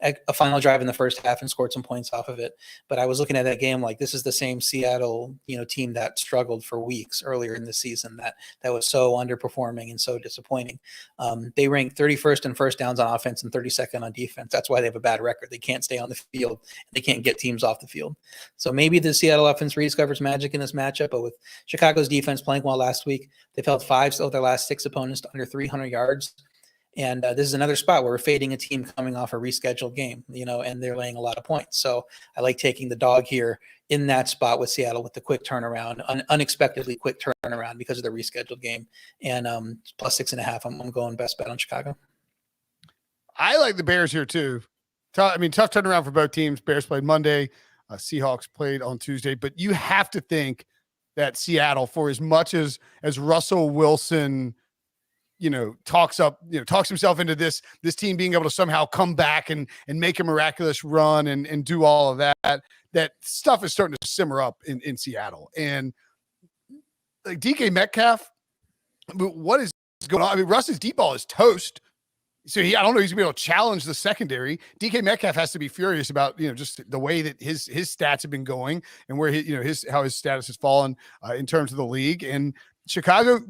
a final drive in the first half and scored some points off of it. But I was looking at that game like this is the same Seattle, team that struggled for weeks earlier in the season that was so underperforming and so disappointing. They ranked 31st in first downs on offense and 32nd on defense. That's why they have a bad record. They can't stay on the field. They can't get teams off the field. So maybe the Seattle offense rediscovers magic in this matchup, but with Chicago's defense playing well last week, they've held 5 of their last 6 opponents to under 300 yards. And this is another spot where we're fading a team coming off a rescheduled game, and they're laying a lot of points. So I like taking the dog here in that spot with Seattle with the quick turnaround, unexpectedly quick turnaround because of the rescheduled game. And plus 6.5, I'm going best bet on Chicago. I like the Bears here too. Tough turnaround for both teams. Bears played Monday. Seahawks played on Tuesday. But you have to think that Seattle, for as much as Russell Wilson, talks himself into this team being able to somehow come back and make a miraculous run and do all of that stuff is starting to simmer up in Seattle. And like DK Metcalf, what is going on? I mean, Russ's deep ball is toast. So I don't know, he's gonna be able to challenge the secondary. DK Metcalf has to be furious about, just the way that his stats have been going and where how his status has fallen in terms of the league. And Chicago,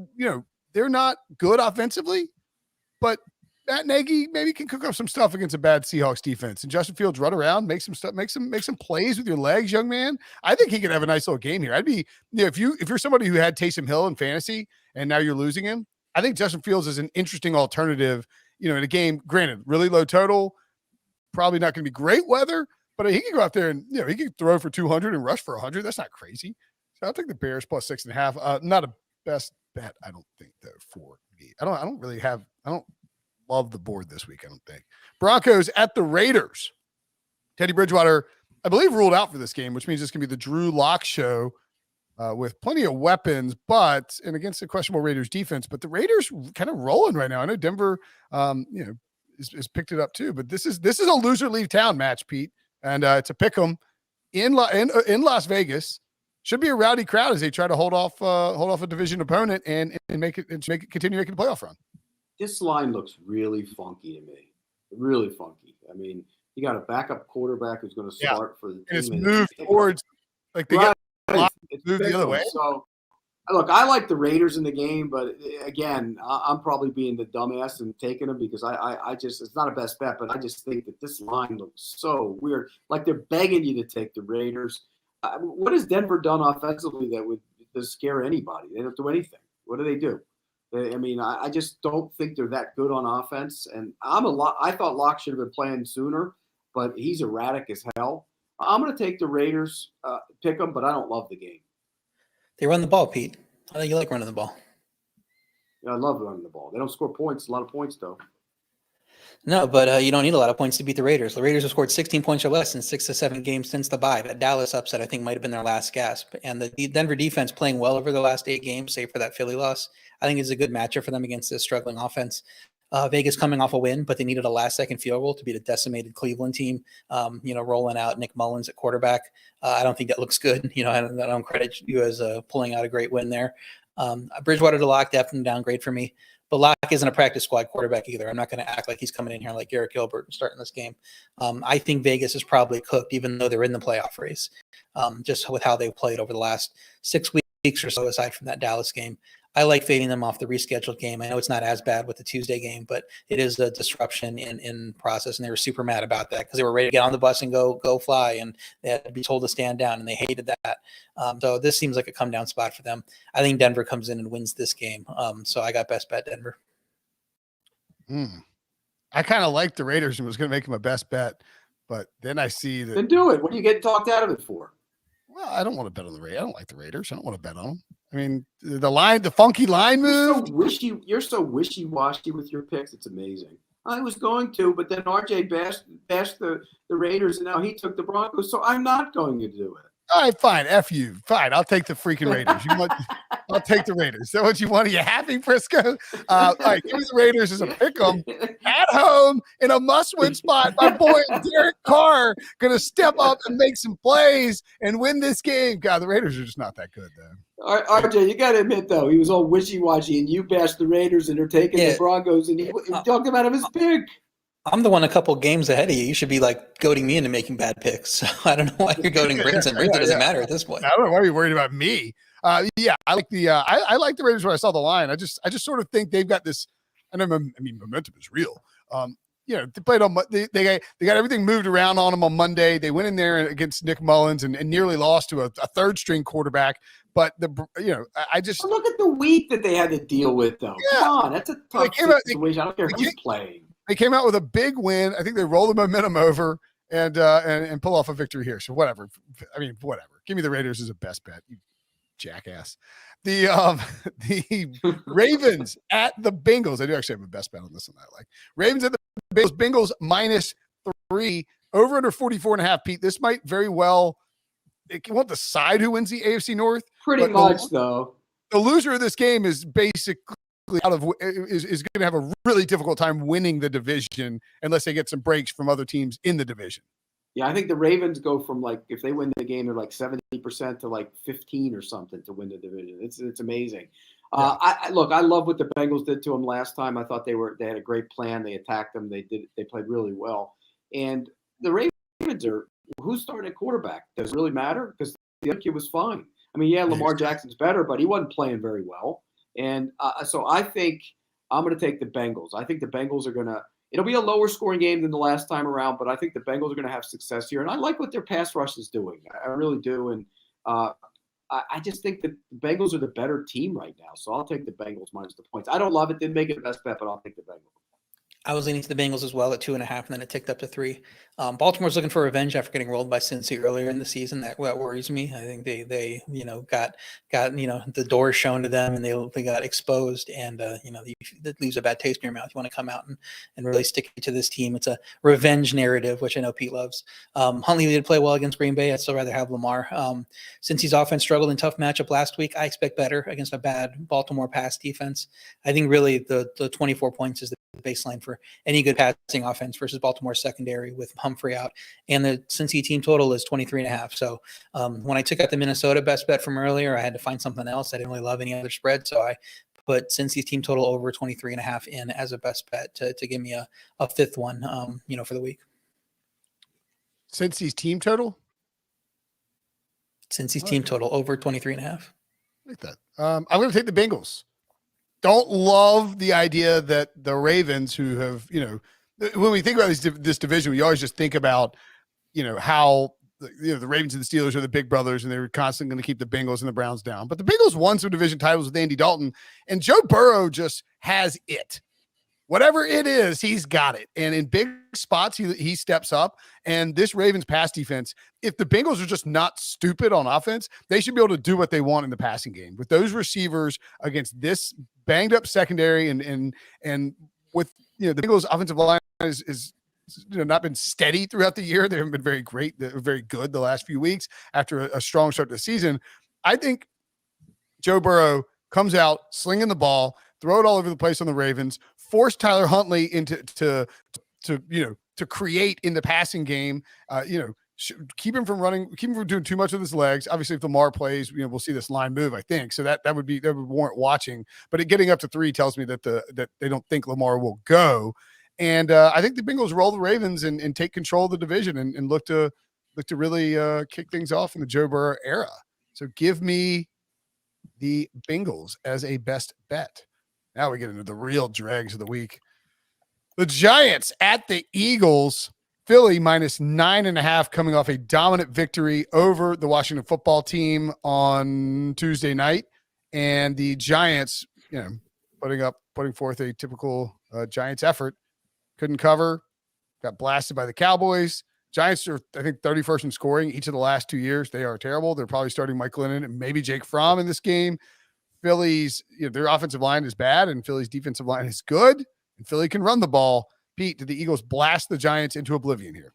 they're not good offensively, but Matt Nagy maybe can cook up some stuff against a bad Seahawks defense. And Justin Fields run around, make some stuff, make some plays with your legs, young man. I think he could have a nice little game here. I'd be, if you're somebody who had Taysom Hill in fantasy and now you're losing him, I think Justin Fields is an interesting alternative. In a game, granted, really low total, probably not going to be great weather, but he can go out there and, he can throw for 200 and rush for 100. That's not crazy. So I'll take the Bears plus 6.5. Not a best bet, I don't think, though, for me. I don't love the board this week, I don't think. Broncos at the Raiders. Teddy Bridgewater, I believe, ruled out for this game, which means it's going to be the Drew Lock show. With plenty of weapons, and against the questionable Raiders defense, but the Raiders kind of rolling right now. I know Denver, is picked it up too, but this is a loser leave town match, Pete, and it's a pick 'em in Las Vegas. Should be a rowdy crowd as they try to hold off a division opponent and make it continue making the playoff run. This line looks really funky to me. Really funky. I mean, you got a backup quarterback who's going to start for the team. And it's moved towards they get. It's moved the other way. So, look, I like the Raiders in the game, but again, I'm probably being the dumbass and taking them because I just it's not a best bet, but I just think that this line looks so weird. Like they're begging you to take the Raiders. What has Denver done offensively that would scare anybody? They don't do anything. What do they do? I just don't think they're that good on offense. And I thought Locke should have been playing sooner, but he's erratic as hell. I'm going to take the Raiders, pick them, but I don't love the game. They run the ball, Pete. I think you like running the ball. Yeah, I love running the ball. They don't score points, a lot of points, though. No, but you don't need a lot of points to beat the Raiders. The Raiders have scored 16 points or less in 6 to 7 games since the bye. That Dallas upset, I think, might have been their last gasp. And the Denver defense playing well over the last 8 games, save for that Philly loss, I think is a good matchup for them against this struggling offense. Vegas coming off a win, but they needed a last-second field goal to beat a decimated Cleveland team. Rolling out Nick Mullins at quarterback. I don't think that looks good. I don't credit you as pulling out a great win there. Bridgewater to Locke, definitely downgrade for me. But Locke isn't a practice squad quarterback either. I'm not going to act like he's coming in here like Garrett Gilbert and starting this game. I think Vegas is probably cooked, even though they're in the playoff race, just with how they've played over the last 6 weeks or so, aside from that Dallas game. I like fading them off the rescheduled game. I know it's not as bad with the Tuesday game, but it is a disruption in process, and they were super mad about that because they were ready to get on the bus and go fly, and they had to be told to stand down, and they hated that. So this seems like a come-down spot for them. I think Denver comes in and wins this game. So I got best bet Denver. I kind of liked the Raiders and was going to make them a best bet, but then I see that. Then do it. What are you getting talked out of it for? Well, I don't want to bet on the Raiders. I don't like the Raiders. I don't want to bet on them. I mean, the funky line move. You're so wishy-washy with your picks. It's amazing. I was going to, but then RJ bashed the Raiders, and now he took the Broncos, so I'm not going to do it. All right, fine. F you. Fine. I'll take the freaking Raiders. I'll take the Raiders. Is that what you want? Are you happy, Prisco? All right, give me the Raiders as a pick 'em at home in a must-win spot. My boy Derek Carr going to step up and make some plays and win this game. God, the Raiders are just not that good, though. RJ, you got to admit, though, he was all wishy-washy, and you bashed the Raiders, and they're taking the Broncos, and he talked about him as pick. I'm the one a couple games ahead of you. You should be like goading me into making bad picks. So I don't know why you're goading Brinson. Brinson doesn't matter at this point. I don't know why you're worried about me. I like the I like the Raiders when I saw the line. I just sort of think they've got this. Momentum is real. They played on. They got everything moved around on them on Monday. They went in there against Nick Mullins and nearly lost to a third string quarterback. But I just look at the week that they had to deal with, though. Yeah. Come on, that's a tough situation. I don't care who's playing. They came out with a big win. I think they roll the momentum over and pull off a victory here. So whatever. Whatever. Give me the Raiders as a best bet, you jackass. The Ravens at the Bengals. I do actually have a best bet on this one. I like Ravens at the Bengals. Bengals -3 over under 44.5. Pete, this might very well. It won't decide who wins the AFC North. Pretty much, though. The loser of this game is basically is going to have a really difficult time winning the division unless they get some breaks from other teams in the division. Yeah, I think the Ravens go from if they win the game, they're 70% to 15 or something to win the division. It's amazing. Yeah. I love what the Bengals did to them last time. I thought they had a great plan. They attacked them. They played really well. And the Ravens who's starting at quarterback? Does it really matter? Because the other kid was fine. Lamar Jackson's better, but he wasn't playing very well. And so I think I'm going to take the Bengals. I think the Bengals are going to – it'll be a lower scoring game than the last time around, but I think the Bengals are going to have success here. And I like what their pass rush is doing. I really do. And I just think that the Bengals are the better team right now. So I'll take the Bengals minus the points. I don't love it. Didn't make it the best bet, but I'll take the Bengals. I was leaning to the Bengals as well at 2.5, and then it ticked up to 3. Baltimore's looking for revenge after getting rolled by Cincy earlier in the season. That worries me. I think they got the door shown to them, and they got exposed, and that leaves a bad taste in your mouth. You want to come out and really stick to this team. It's a revenge narrative, which I know Pete loves. Huntley did play well against Green Bay. I'd still rather have Lamar. Cincy's offense struggled in tough matchup last week. I expect better against a bad Baltimore pass defense. I think really the 24 points is the baseline for any good passing offense versus Baltimore's secondary with Humphrey out, and the Cincy team total is 23.5. So when I took out the Minnesota best bet from earlier, I had to find something else. I didn't really love any other spread, so I put Cincy's team total over 23.5 in as a best bet to give me a fifth one, for the week. Cincy's team total? Cincy's team total over 23.5. I like that. I'm going to take the Bengals. Don't love the idea that the Ravens, who have, when we think about this division, we always just think about, how the Ravens and the Steelers are the big brothers, and they were constantly going to keep the Bengals and the Browns down. But the Bengals won some division titles with Andy Dalton, and Joe Burrow just has it. Whatever it is, he's got it. And in big spots, he steps up. And this Ravens pass defense, if the Bengals are just not stupid on offense, they should be able to do what they want in the passing game. With those receivers against this banged up secondary and with the Bengals offensive line is not been steady throughout the year. They haven't been very great. They're very good the last few weeks after a strong start to the season. I think Joe Burrow comes out slinging the ball, throw it all over the place on the Ravens, force Tyler Huntley into to create in the passing game. Keep him from doing too much with his legs. Obviously, if Lamar plays, we'll see this line move, I think. So that would warrant watching. But getting up to 3 tells me that they don't think Lamar will go. And I think the Bengals roll the Ravens and take control of the division and look to really kick things off in the Joe Burrow era. So give me the Bengals as a best bet. Now we get into the real dregs of the week. The Giants at the Eagles. Philly minus 9.5 coming off a dominant victory over the Washington football team on Tuesday night. And the Giants, putting forth a typical Giants effort. Couldn't cover, got blasted by the Cowboys. Giants are, I think, 31st in scoring each of the last 2 years. They are terrible. They're probably starting Mike Glennon and maybe Jake Fromm in this game. Philly's, their offensive line is bad and Philly's defensive line is good. And Philly can run the ball. Pete, did the Eagles blast the Giants into oblivion here?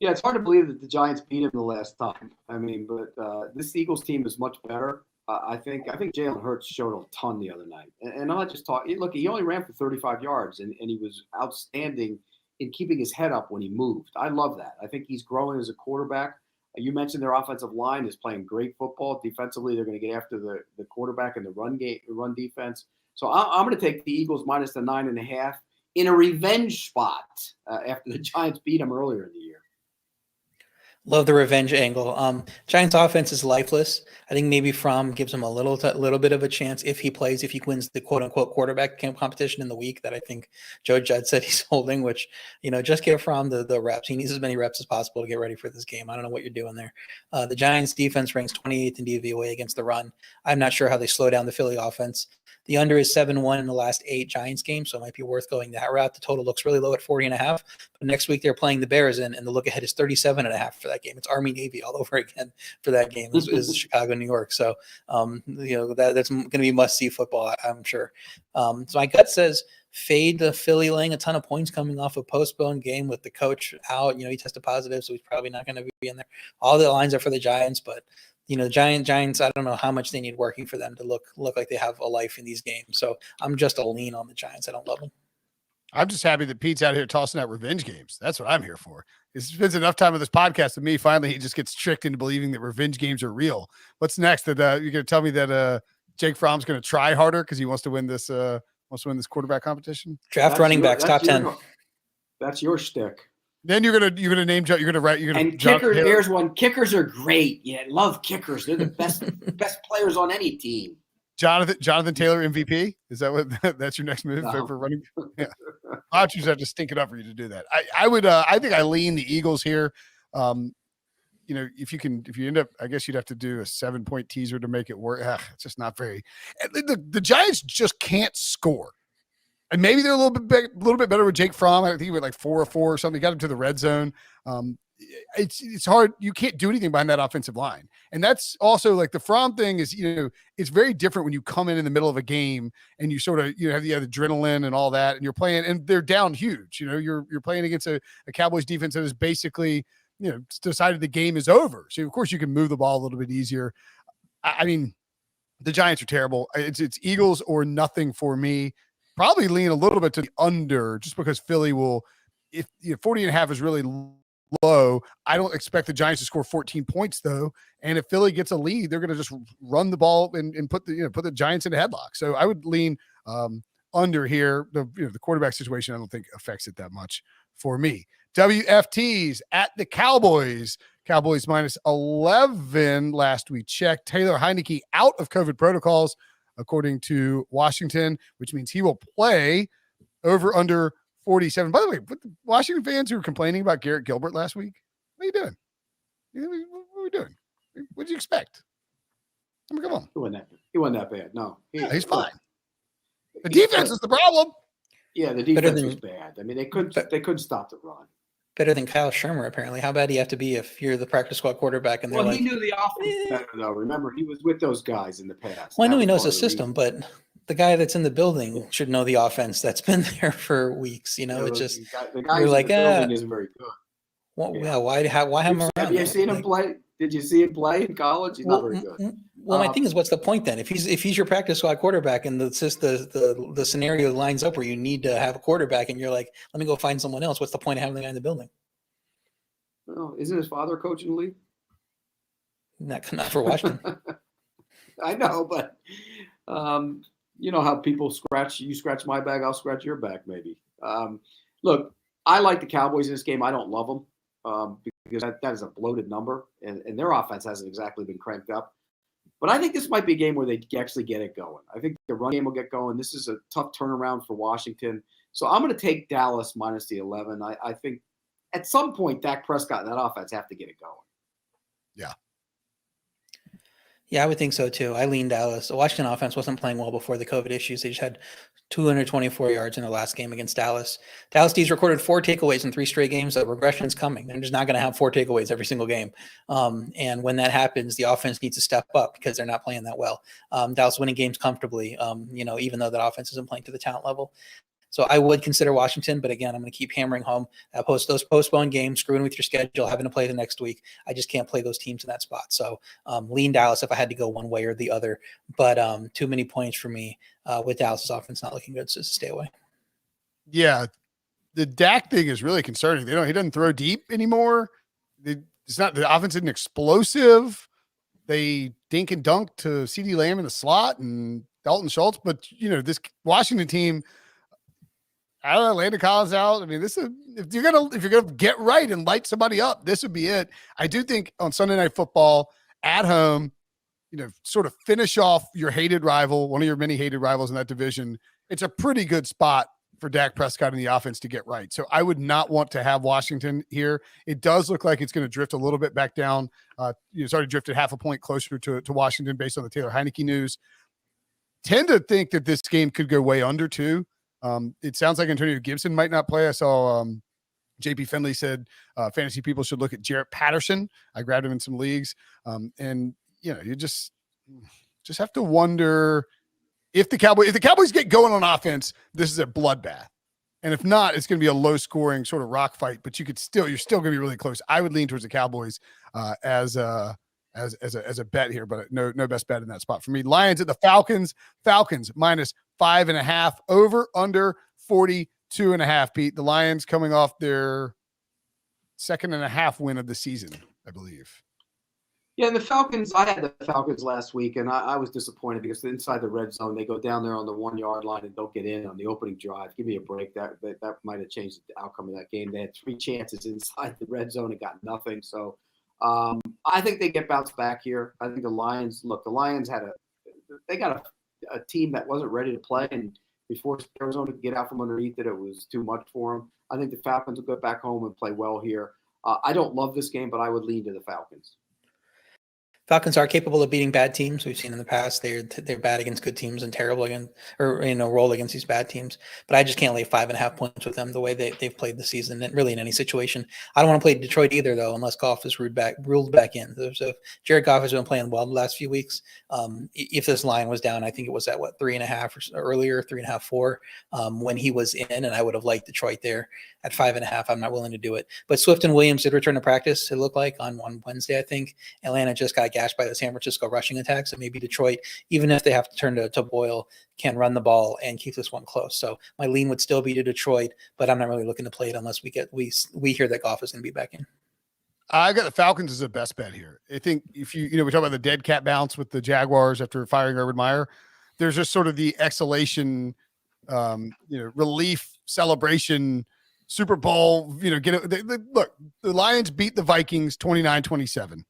Yeah, it's hard to believe that the Giants beat him the last time. I mean, but this Eagles team is much better. I think Jalen Hurts showed a ton the other night. And I'm not just talking. Look, he only ran for 35 yards, and he was outstanding in keeping his head up when he moved. I love that. I think he's growing as a quarterback. You mentioned their offensive line is playing great football. Defensively, they're going to get after the quarterback and the run defense. So I'm going to take the Eagles minus the 9.5 in a revenge spot after the Giants beat them earlier in the year. Love the revenge angle. Giants offense is lifeless. I think maybe Fromm gives him a little bit of a chance if he wins the quote unquote quarterback competition in the week that I think Joe Judd said he's holding, which, just give Fromm the reps. He needs as many reps as possible to get ready for this game. I don't know what you're doing there. The Giants defense ranks 28th in DVOA against the run. I'm not sure how they slow down the Philly offense. The under is 7-1 in the last 8 Giants games, so it might be worth going that route. The total looks really low at 40.5. But next week they're playing the Bears, and the look ahead is 37.5 for that game. It's Army Navy all over again for that game. This is Chicago, New York. So that's going to be must see football, I'm sure. So my gut says fade the Philly laying a ton of points coming off a postponed game with the coach out. He tested positive, so he's probably not going to be in there. All the lines are for the Giants, but Giants, I don't know how much they need working for them to look like they have a life in these games. So I'm just a lean on the Giants. I don't love them. I'm just happy that Pete's out here tossing out revenge games. That's what I'm here for. He spends enough time with this podcast with me. Finally, he just gets tricked into believing that revenge games are real. What's next? That you're going to tell me that Jake Fromm's going to try harder because he wants to win this quarterback competition? Draft running backs, top 10. That's your shtick. Then you're gonna name, you're gonna write, you're gonna. And kickers, here's one. Kickers are great. Yeah, love kickers. They're the best players on any team. Jonathan Taylor MVP. Is that what? That's your next move for running? Yeah, I just have to stink it up for you to do that. I would. I think I lean the Eagles here. If you end up, I guess you'd have to do a 7-point teaser to make it work. It's just not very. The Giants just can't score. And maybe they're a little bit better with Jake Fromm. I think he went like 4 or 4 or something. He got him to the red zone. It's hard. You can't do anything behind that offensive line. And that's also like the Fromm thing is, it's very different when you come in the middle of a game and you sort of, have the adrenaline and all that, and you're playing and they're down huge. You're playing against a Cowboys defense that is basically, decided the game is over. So of course you can move the ball a little bit easier. I mean, the Giants are terrible. It's Eagles or nothing for me. Probably lean a little bit to the under just because Philly will, if 40.5 is really low. I don't expect the Giants to score 14 points though. And if Philly gets a lead, they're going to just run the ball and put the Giants in a headlock. So I would lean under here. The quarterback situation, I don't think affects it that much for me. WFTs at the Cowboys. Cowboys minus 11 last we checked. Taylor Heineke out of COVID protocols, according to Washington, which means he will play over under 47. By the way, Washington fans who were complaining about Garrett Gilbert last week, what are you doing? What are we doing? What did you expect? I mean, come on. He wasn't that bad. No, He's fine. The defense is the problem. Yeah, the defense was bad. I mean, they couldn't stop the run. Better than Kyle Shermer, apparently. How bad do you have to be if you're the practice squad quarterback? And he knew the offense better, though. Remember, he was with those guys in the past. Well, I know he knows the system, but the guy that's in the building should know the offense that's been there for weeks. It's just the guy in the building isn't very good. Well, yeah. Why have him around? Have you seen him play? Did you see him play in college? He's not very good. Well, my thing is, what's the point then? If he's your practice squad quarterback and the scenario lines up where you need to have a quarterback and you're like, let me go find someone else, what's the point of having the guy in the building? Well, isn't his father coaching the league? Not for Washington. I know, but you know how people scratch my back, I'll scratch your back maybe. Look, I like the Cowboys in this game. I don't love them because that is a bloated number, and their offense hasn't exactly been cranked up. But I think this might be a game where they actually get it going. I think the run game will get going. This is a tough turnaround for Washington. So I'm going to take Dallas minus the 11. I think at some point Dak Prescott and that offense have to get it going. Yeah. Yeah, I would think so too. I lean Dallas. The Washington offense wasn't playing well before the COVID issues. They just had 224 yards in the last game against Dallas. Dallas D's recorded 4 takeaways in 3 straight games. So regression's coming. They're just not going to have 4 takeaways every single game. And when that happens, the offense needs to step up because they're not playing that well. Dallas winning games comfortably, even though that offense isn't playing to the talent level. So I would consider Washington, but again, I'm going to keep hammering home those postponed games, screwing with your schedule, having to play the next week. I just can't play those teams in that spot. So lean Dallas if I had to go one way or the other, but too many points for me with Dallas's offense not looking good, so stay away. Yeah, the Dak thing is really concerning. He doesn't throw deep anymore. The offense isn't explosive. They dink and dunk to CeeDee Lamb in the slot and Dalton Schultz, but this Washington team. I don't know, Landon Collins out. I mean, if you're gonna get right and light somebody up, this would be it. I do think on Sunday Night Football at home, sort of finish off your hated rival, one of your many hated rivals in that division. It's a pretty good spot for Dak Prescott in the offense to get right. So I would not want to have Washington here. It does look like it's going to drift a little bit back down. It's already drifted half a point closer to Washington based on the Taylor Heineke news. Tend to think that this game could go way under 2. It sounds like Antonio Gibson might not play. I saw JP Finley said fantasy people should look at Jarrett Patterson. I grabbed him in some leagues. And you just have to wonder if the Cowboys get going on offense, this is a bloodbath. And if not, it's going to be a low scoring sort of rock fight, but you're still going to be really close. I would lean towards the Cowboys as a bet here, but no best bet in that spot for me. Lions at the Falcons minus 5.5 over under 42.5. Pete, the Lions coming off their 2.5 win of the season, I believe. Yeah, the Falcons, I had the Falcons last week, and I was disappointed because inside the red zone, they go down there on the 1-yard line and don't get in on the opening drive. Give me a break. That might have changed the outcome of that game. They had 3 chances inside the red zone and got nothing. So I think they get bounced back here. I think the Lions they got a team that wasn't ready to play, and before Arizona could get out from underneath it was too much for them. I think the Falcons will go back home and play well here. I don't love this game, but I would lean to the Falcons. Falcons are capable of beating bad teams. We've seen in the past they're bad against good teams and terrible against roll against these bad teams. But I just can't lay 5.5 points with them the way they've played the season, and really in any situation. I don't want to play Detroit either though, unless Goff is ruled back in. So Jared Goff has been playing well the last few weeks. If this line was down, I think it was at 3.5 or earlier, 3.5, 4 when he was in, and I would have liked Detroit there at 5.5. I'm not willing to do it. But Swift and Williams did return to practice. It looked like on Wednesday. I think Atlanta just got gashed by the San Francisco rushing attack. So maybe Detroit, even if they have to turn to Boyle, can run the ball and keep this one close. So my lean would still be to Detroit, but I'm not really looking to play it unless we hear that Goff is going to be back in. I got the Falcons as a best bet here. I think if we talk about the dead cat bounce with the Jaguars after firing Urban Meyer, there's just sort of the exhalation, relief celebration, Super Bowl, look, the Lions beat the Vikings 29-27.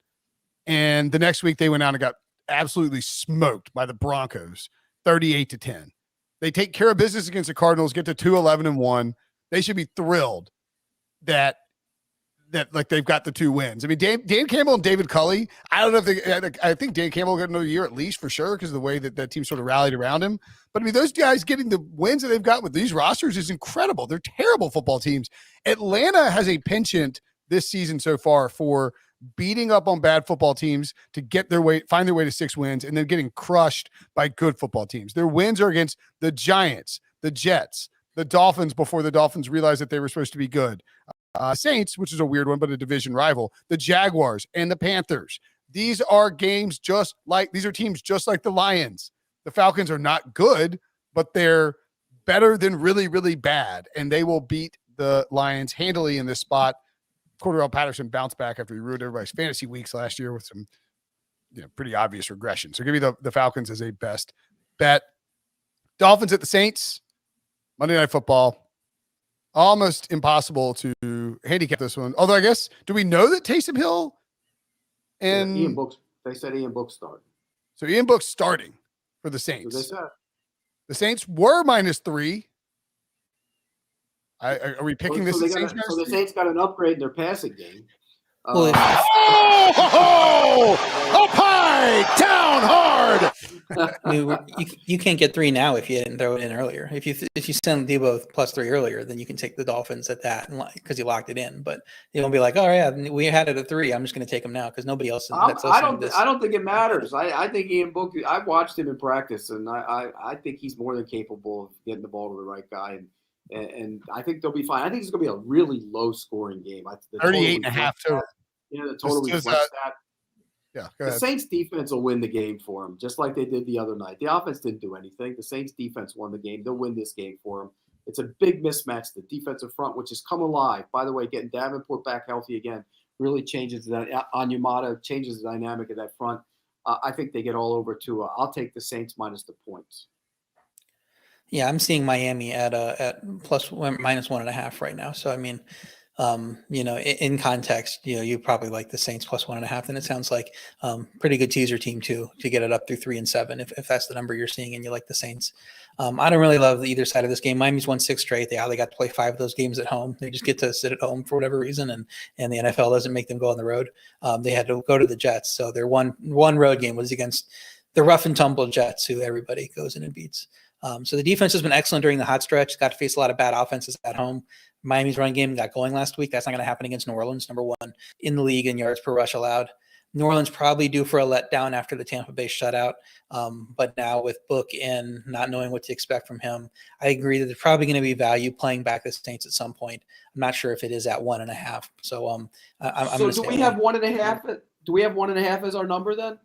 And the next week they went out and got absolutely smoked by the Broncos 38-10. They take care of business against the Cardinals, get to 2-11-1. They should be thrilled that that like they've got the 2 wins. I mean, Dan Campbell and David Culley, I don't know if I think Dan Campbell got another year at least for sure because of the way that that team sort of rallied around him. But I mean, those guys getting the wins that they've got with these rosters is incredible. They're terrible football teams. Atlanta has a penchant this season so far for beating up on bad football teams to find their way to 6 wins, and then getting crushed by good football teams. Their wins are against the Giants, the Jets, the Dolphins before the Dolphins realized that they were supposed to be good. Saints, which is a weird one, but a division rival, the Jaguars and the Panthers. These are teams just like the Lions. The Falcons are not good, but they're better than really, really bad. And they will beat the Lions handily in this spot. Cordell Patterson bounced back after he ruined everybody's fantasy weeks last year with some pretty obvious regression. So give me the Falcons as a best bet. Dolphins at the Saints, Monday Night Football. Almost impossible to handicap this one. Although I guess, do we know that Taysom Hill and Ian Book's? They said Ian Book's starting. So Ian Book's starting for the Saints. They said. The Saints were -3. Are we picking this? So the Saints got an upgrade in their passing game. Well, up high, down hard. you can't get 3 now if you didn't throw it in earlier. If you send Debo +3 earlier, then you can take the Dolphins at that because you locked it in. But you won't be like, oh yeah, we had it at 3. I'm just going to take them now because nobody else. I don't think it matters. I think Ian Book. I've watched him in practice, and I think he's more than capable of getting the ball to the right guy. And I think they'll be fine. I think it's going to be a really low-scoring game. 38.5 too. Yeah, the total reflects that. Yeah, the Saints defense will win the game for them, just like they did the other night. The offense didn't do anything. The Saints defense won the game. They'll win this game for them. It's a big mismatch. The defensive front, which has come alive. By the way, getting Davenport back healthy again really changes that. Onyemata changes the dynamic of that front. I think they get all over to. I'll take the Saints minus the points. Yeah, I'm seeing Miami at -1.5 right now. So I mean, in context, you probably like the Saints +1.5, and it sounds like pretty good teaser team too to get it up through 3 and 7 if that's the number you're seeing and you like the Saints. I don't really love either side of this game. Miami's won 6 straight. They got to play 5 of those games at home. They just get to sit at home for whatever reason, and the NFL doesn't make them go on the road. They had to go to the Jets, so their one road game was against the rough and tumble Jets, who everybody goes in and beats. So the defense has been excellent during the hot stretch. Got to face a lot of bad offenses at home. Miami's run game got going last week. That's not going to happen against New Orleans, number 1 in the league in yards per rush allowed. New Orleans probably due for a letdown after the Tampa Bay shutout. But now with Book in, not knowing what to expect from him, I agree that there's probably going to be value playing back the Saints at some point. I'm not sure if it is at 1.5. So I'm do we have 1.5? Do we have 1.5 as our number then?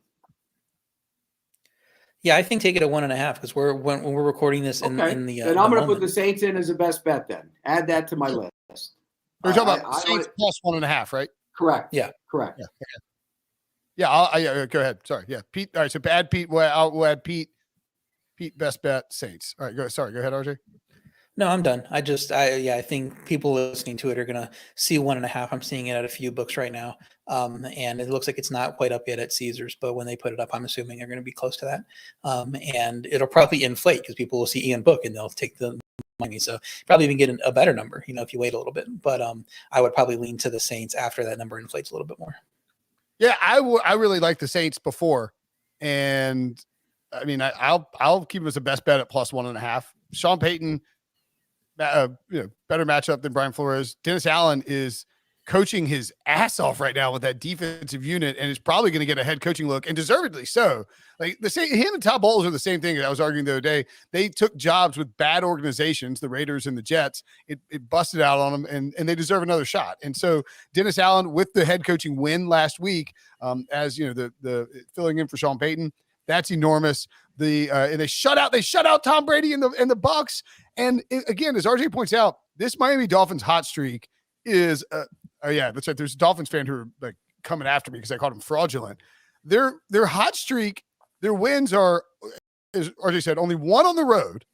Yeah, I think take it at 1.5 because when we're recording this in the. And I'm going to put the Saints in as the best bet then. Add that to my list. We're talking about Saints +1.5, right? Correct. Yeah. Correct. Yeah. Okay. Yeah. Go ahead. Sorry. Yeah. Pete. All right. So add Pete. We'll add Pete. Pete best bet Saints. All right. Go ahead, RJ. No, I'm done. I think people listening to it are going to see 1.5. I'm seeing it at a few books right now. And it looks like it's not quite up yet at Caesars, but when they put it up, I'm assuming they're going to be close to that. And it'll probably inflate because people will see Ian Book and they'll take the money. So probably even get a better number, if you wait a little bit, but I would probably lean to the Saints after that number inflates a little bit more. Yeah. I really like the Saints before. And I mean, I'll keep him as a best bet at +1.5. Sean Payton, better matchup than Brian Flores. Dennis Allen is coaching his ass off right now with that defensive unit and is probably going to get a head coaching look, and deservedly so. Like him and Todd Bowles are the same thing. I was arguing the other day. They took jobs with bad organizations, the Raiders and the Jets. It busted out on them, and they deserve another shot. And so Dennis Allen with the head coaching win last week, as the filling in for Sean Payton, that's enormous. And they shut out Tom Brady and the Bucs. And again, as RJ points out, this Miami Dolphins hot streak is that's right. There's a Dolphins fan who are like coming after me because I called him fraudulent. Their hot streak, their wins are, as RJ said, only 1 on the road.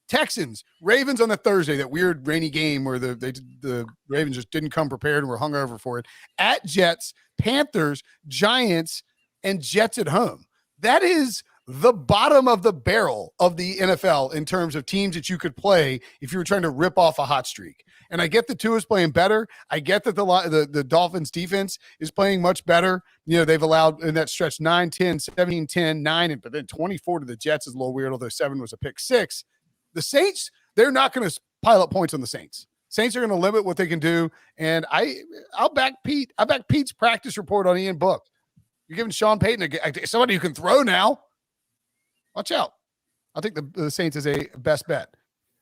Texans, Ravens on the Thursday, that weird rainy game where the Ravens just didn't come prepared and were hungover for it. At Jets, Panthers, Giants, and Jets at home. That is the bottom of the barrel of the NFL in terms of teams that you could play if you were trying to rip off a hot streak. And I get the Tua's playing better. I get that the Dolphins defense is playing much better. They've allowed in that stretch 9, 10, 17, 10, 9, but then 24 to the Jets is a little weird, although 7 was a pick 6. The Saints, they're not going to pile up points on the Saints. Saints are going to limit what they can do. And I'll back Pete. I back Pete's practice report on Ian Book. You're giving Sean Payton somebody who can throw now. Watch out. I think the Saints is a best bet.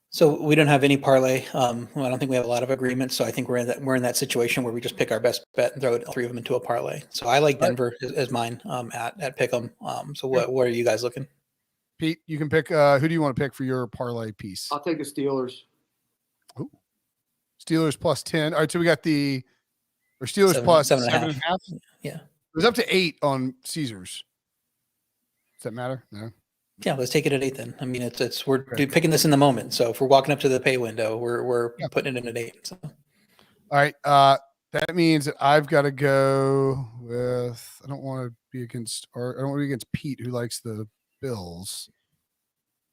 So we don't have any parlay. I don't think we have a lot of agreements. So I think we're in that situation where we just pick our best bet and throw 3 of them into a parlay. So I like Denver as mine at Pick'em. So what are you guys looking? Pete, you can pick. Who do you want to pick for your parlay piece? I'll take the Steelers. Ooh. Steelers plus 10. All right, so we got the Steelers plus 7.5. Yeah, it was up to 8 on Caesars. Does that matter? No. Yeah, let's take it at 8 then. I mean, we're picking this in the moment. So if we're walking up to the pay window, we're putting it in at 8. So. All right, that means that I've got to go with. I don't want to be against Pete, who likes the Bills.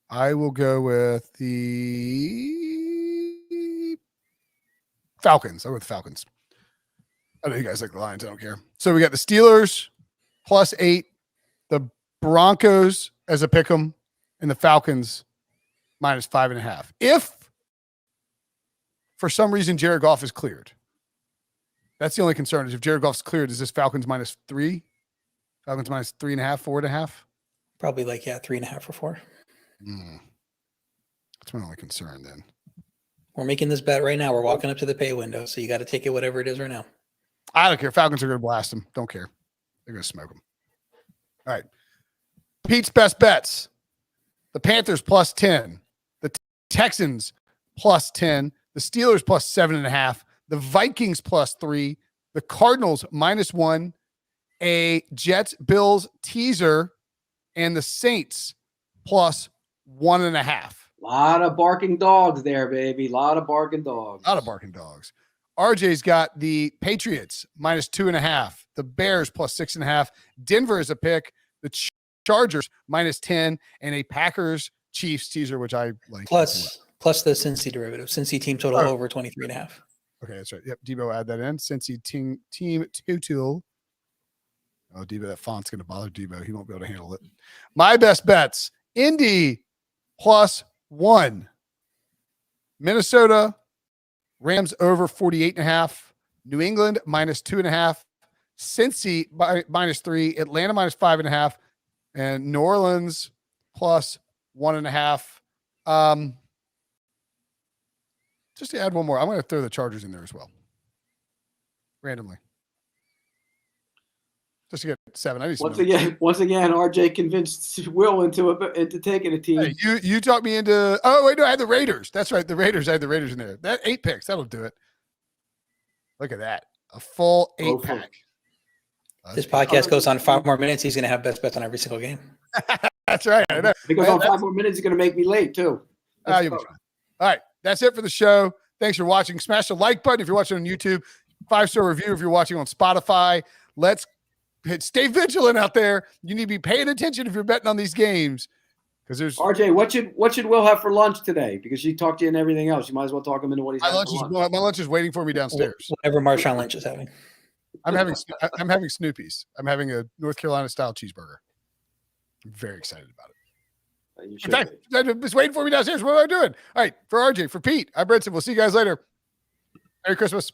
I will go with the Falcons. I'll go with the Falcons. I know you guys like the Lions. I don't care. So we got the Steelers plus 8, the Broncos as a pick'em, and the Falcons minus 5.5. If for some reason Jared Goff is cleared, that's the only concern. Is if Jared Goff's cleared, is this Falcons minus 3? Falcons minus 3.5, 4.5? Probably 3.5 or 4. That's my only concern then. We're making this bet right now. We're walking up to the pay window. So you got to take it whatever it is right now. I don't care. Falcons are going to blast them. Don't care. They're going to smoke them. All right. Pete's best bets. The Panthers plus 10. The Texans plus 10. The Steelers plus 7.5. The Vikings plus 3. The Cardinals minus 1. A Jets-Bills teaser. And the Saints plus 1.5. A lot of barking dogs there, baby. A lot of barking dogs. RJ's got the Patriots minus 2.5. The Bears plus 6.5. Denver is a pick. The Chargers minus 10. And a Packers-Chiefs teaser, which I like. Plus the Cincy derivative. Cincy team total over 23.5. Okay, that's right. Yep, Debo, add that in. Cincy team total. Oh, Debo, that font's going to bother Debo. He won't be able to handle it. My best bets. Indy plus 1. Minnesota, Rams over 48.5. New England minus 2.5. Cincy minus 3. Atlanta minus 5.5. And New Orleans plus 1.5. Just to add one more, I'm going to throw the Chargers in there as well. Randomly. Just to get 7. I need once again, RJ convinced Will into taking a team. Hey, you talked me into. Oh wait, no, I had the Raiders. That's right, the Raiders. I had the Raiders in there. That 8 picks, that'll do it. Look at that, a full 8 pack. This podcast goes on 5 more minutes. He's going to have best bets on every single game. That's right. I know. Because on 5 more minutes, he's going to make me late too. You'll be fine. All right, that's it for the show. Thanks for watching. Smash the like button if you're watching on YouTube. 5-star review if you're watching on Spotify. Stay vigilant out there. You need to be paying attention if you're betting on these games. Because there's RJ, what should Will have for lunch today? Because she talked to you and everything else. You might as well talk him into what he's having for lunch. My lunch is waiting for me downstairs. Whatever Marshawn Lynch is having. I'm having Snoopy's. I'm having a North Carolina style cheeseburger. I'm very excited about it. In fact, it's waiting for me downstairs. What am I doing? All right, for RJ, for Pete, I'm Brinson. We'll see you guys later. Merry Christmas.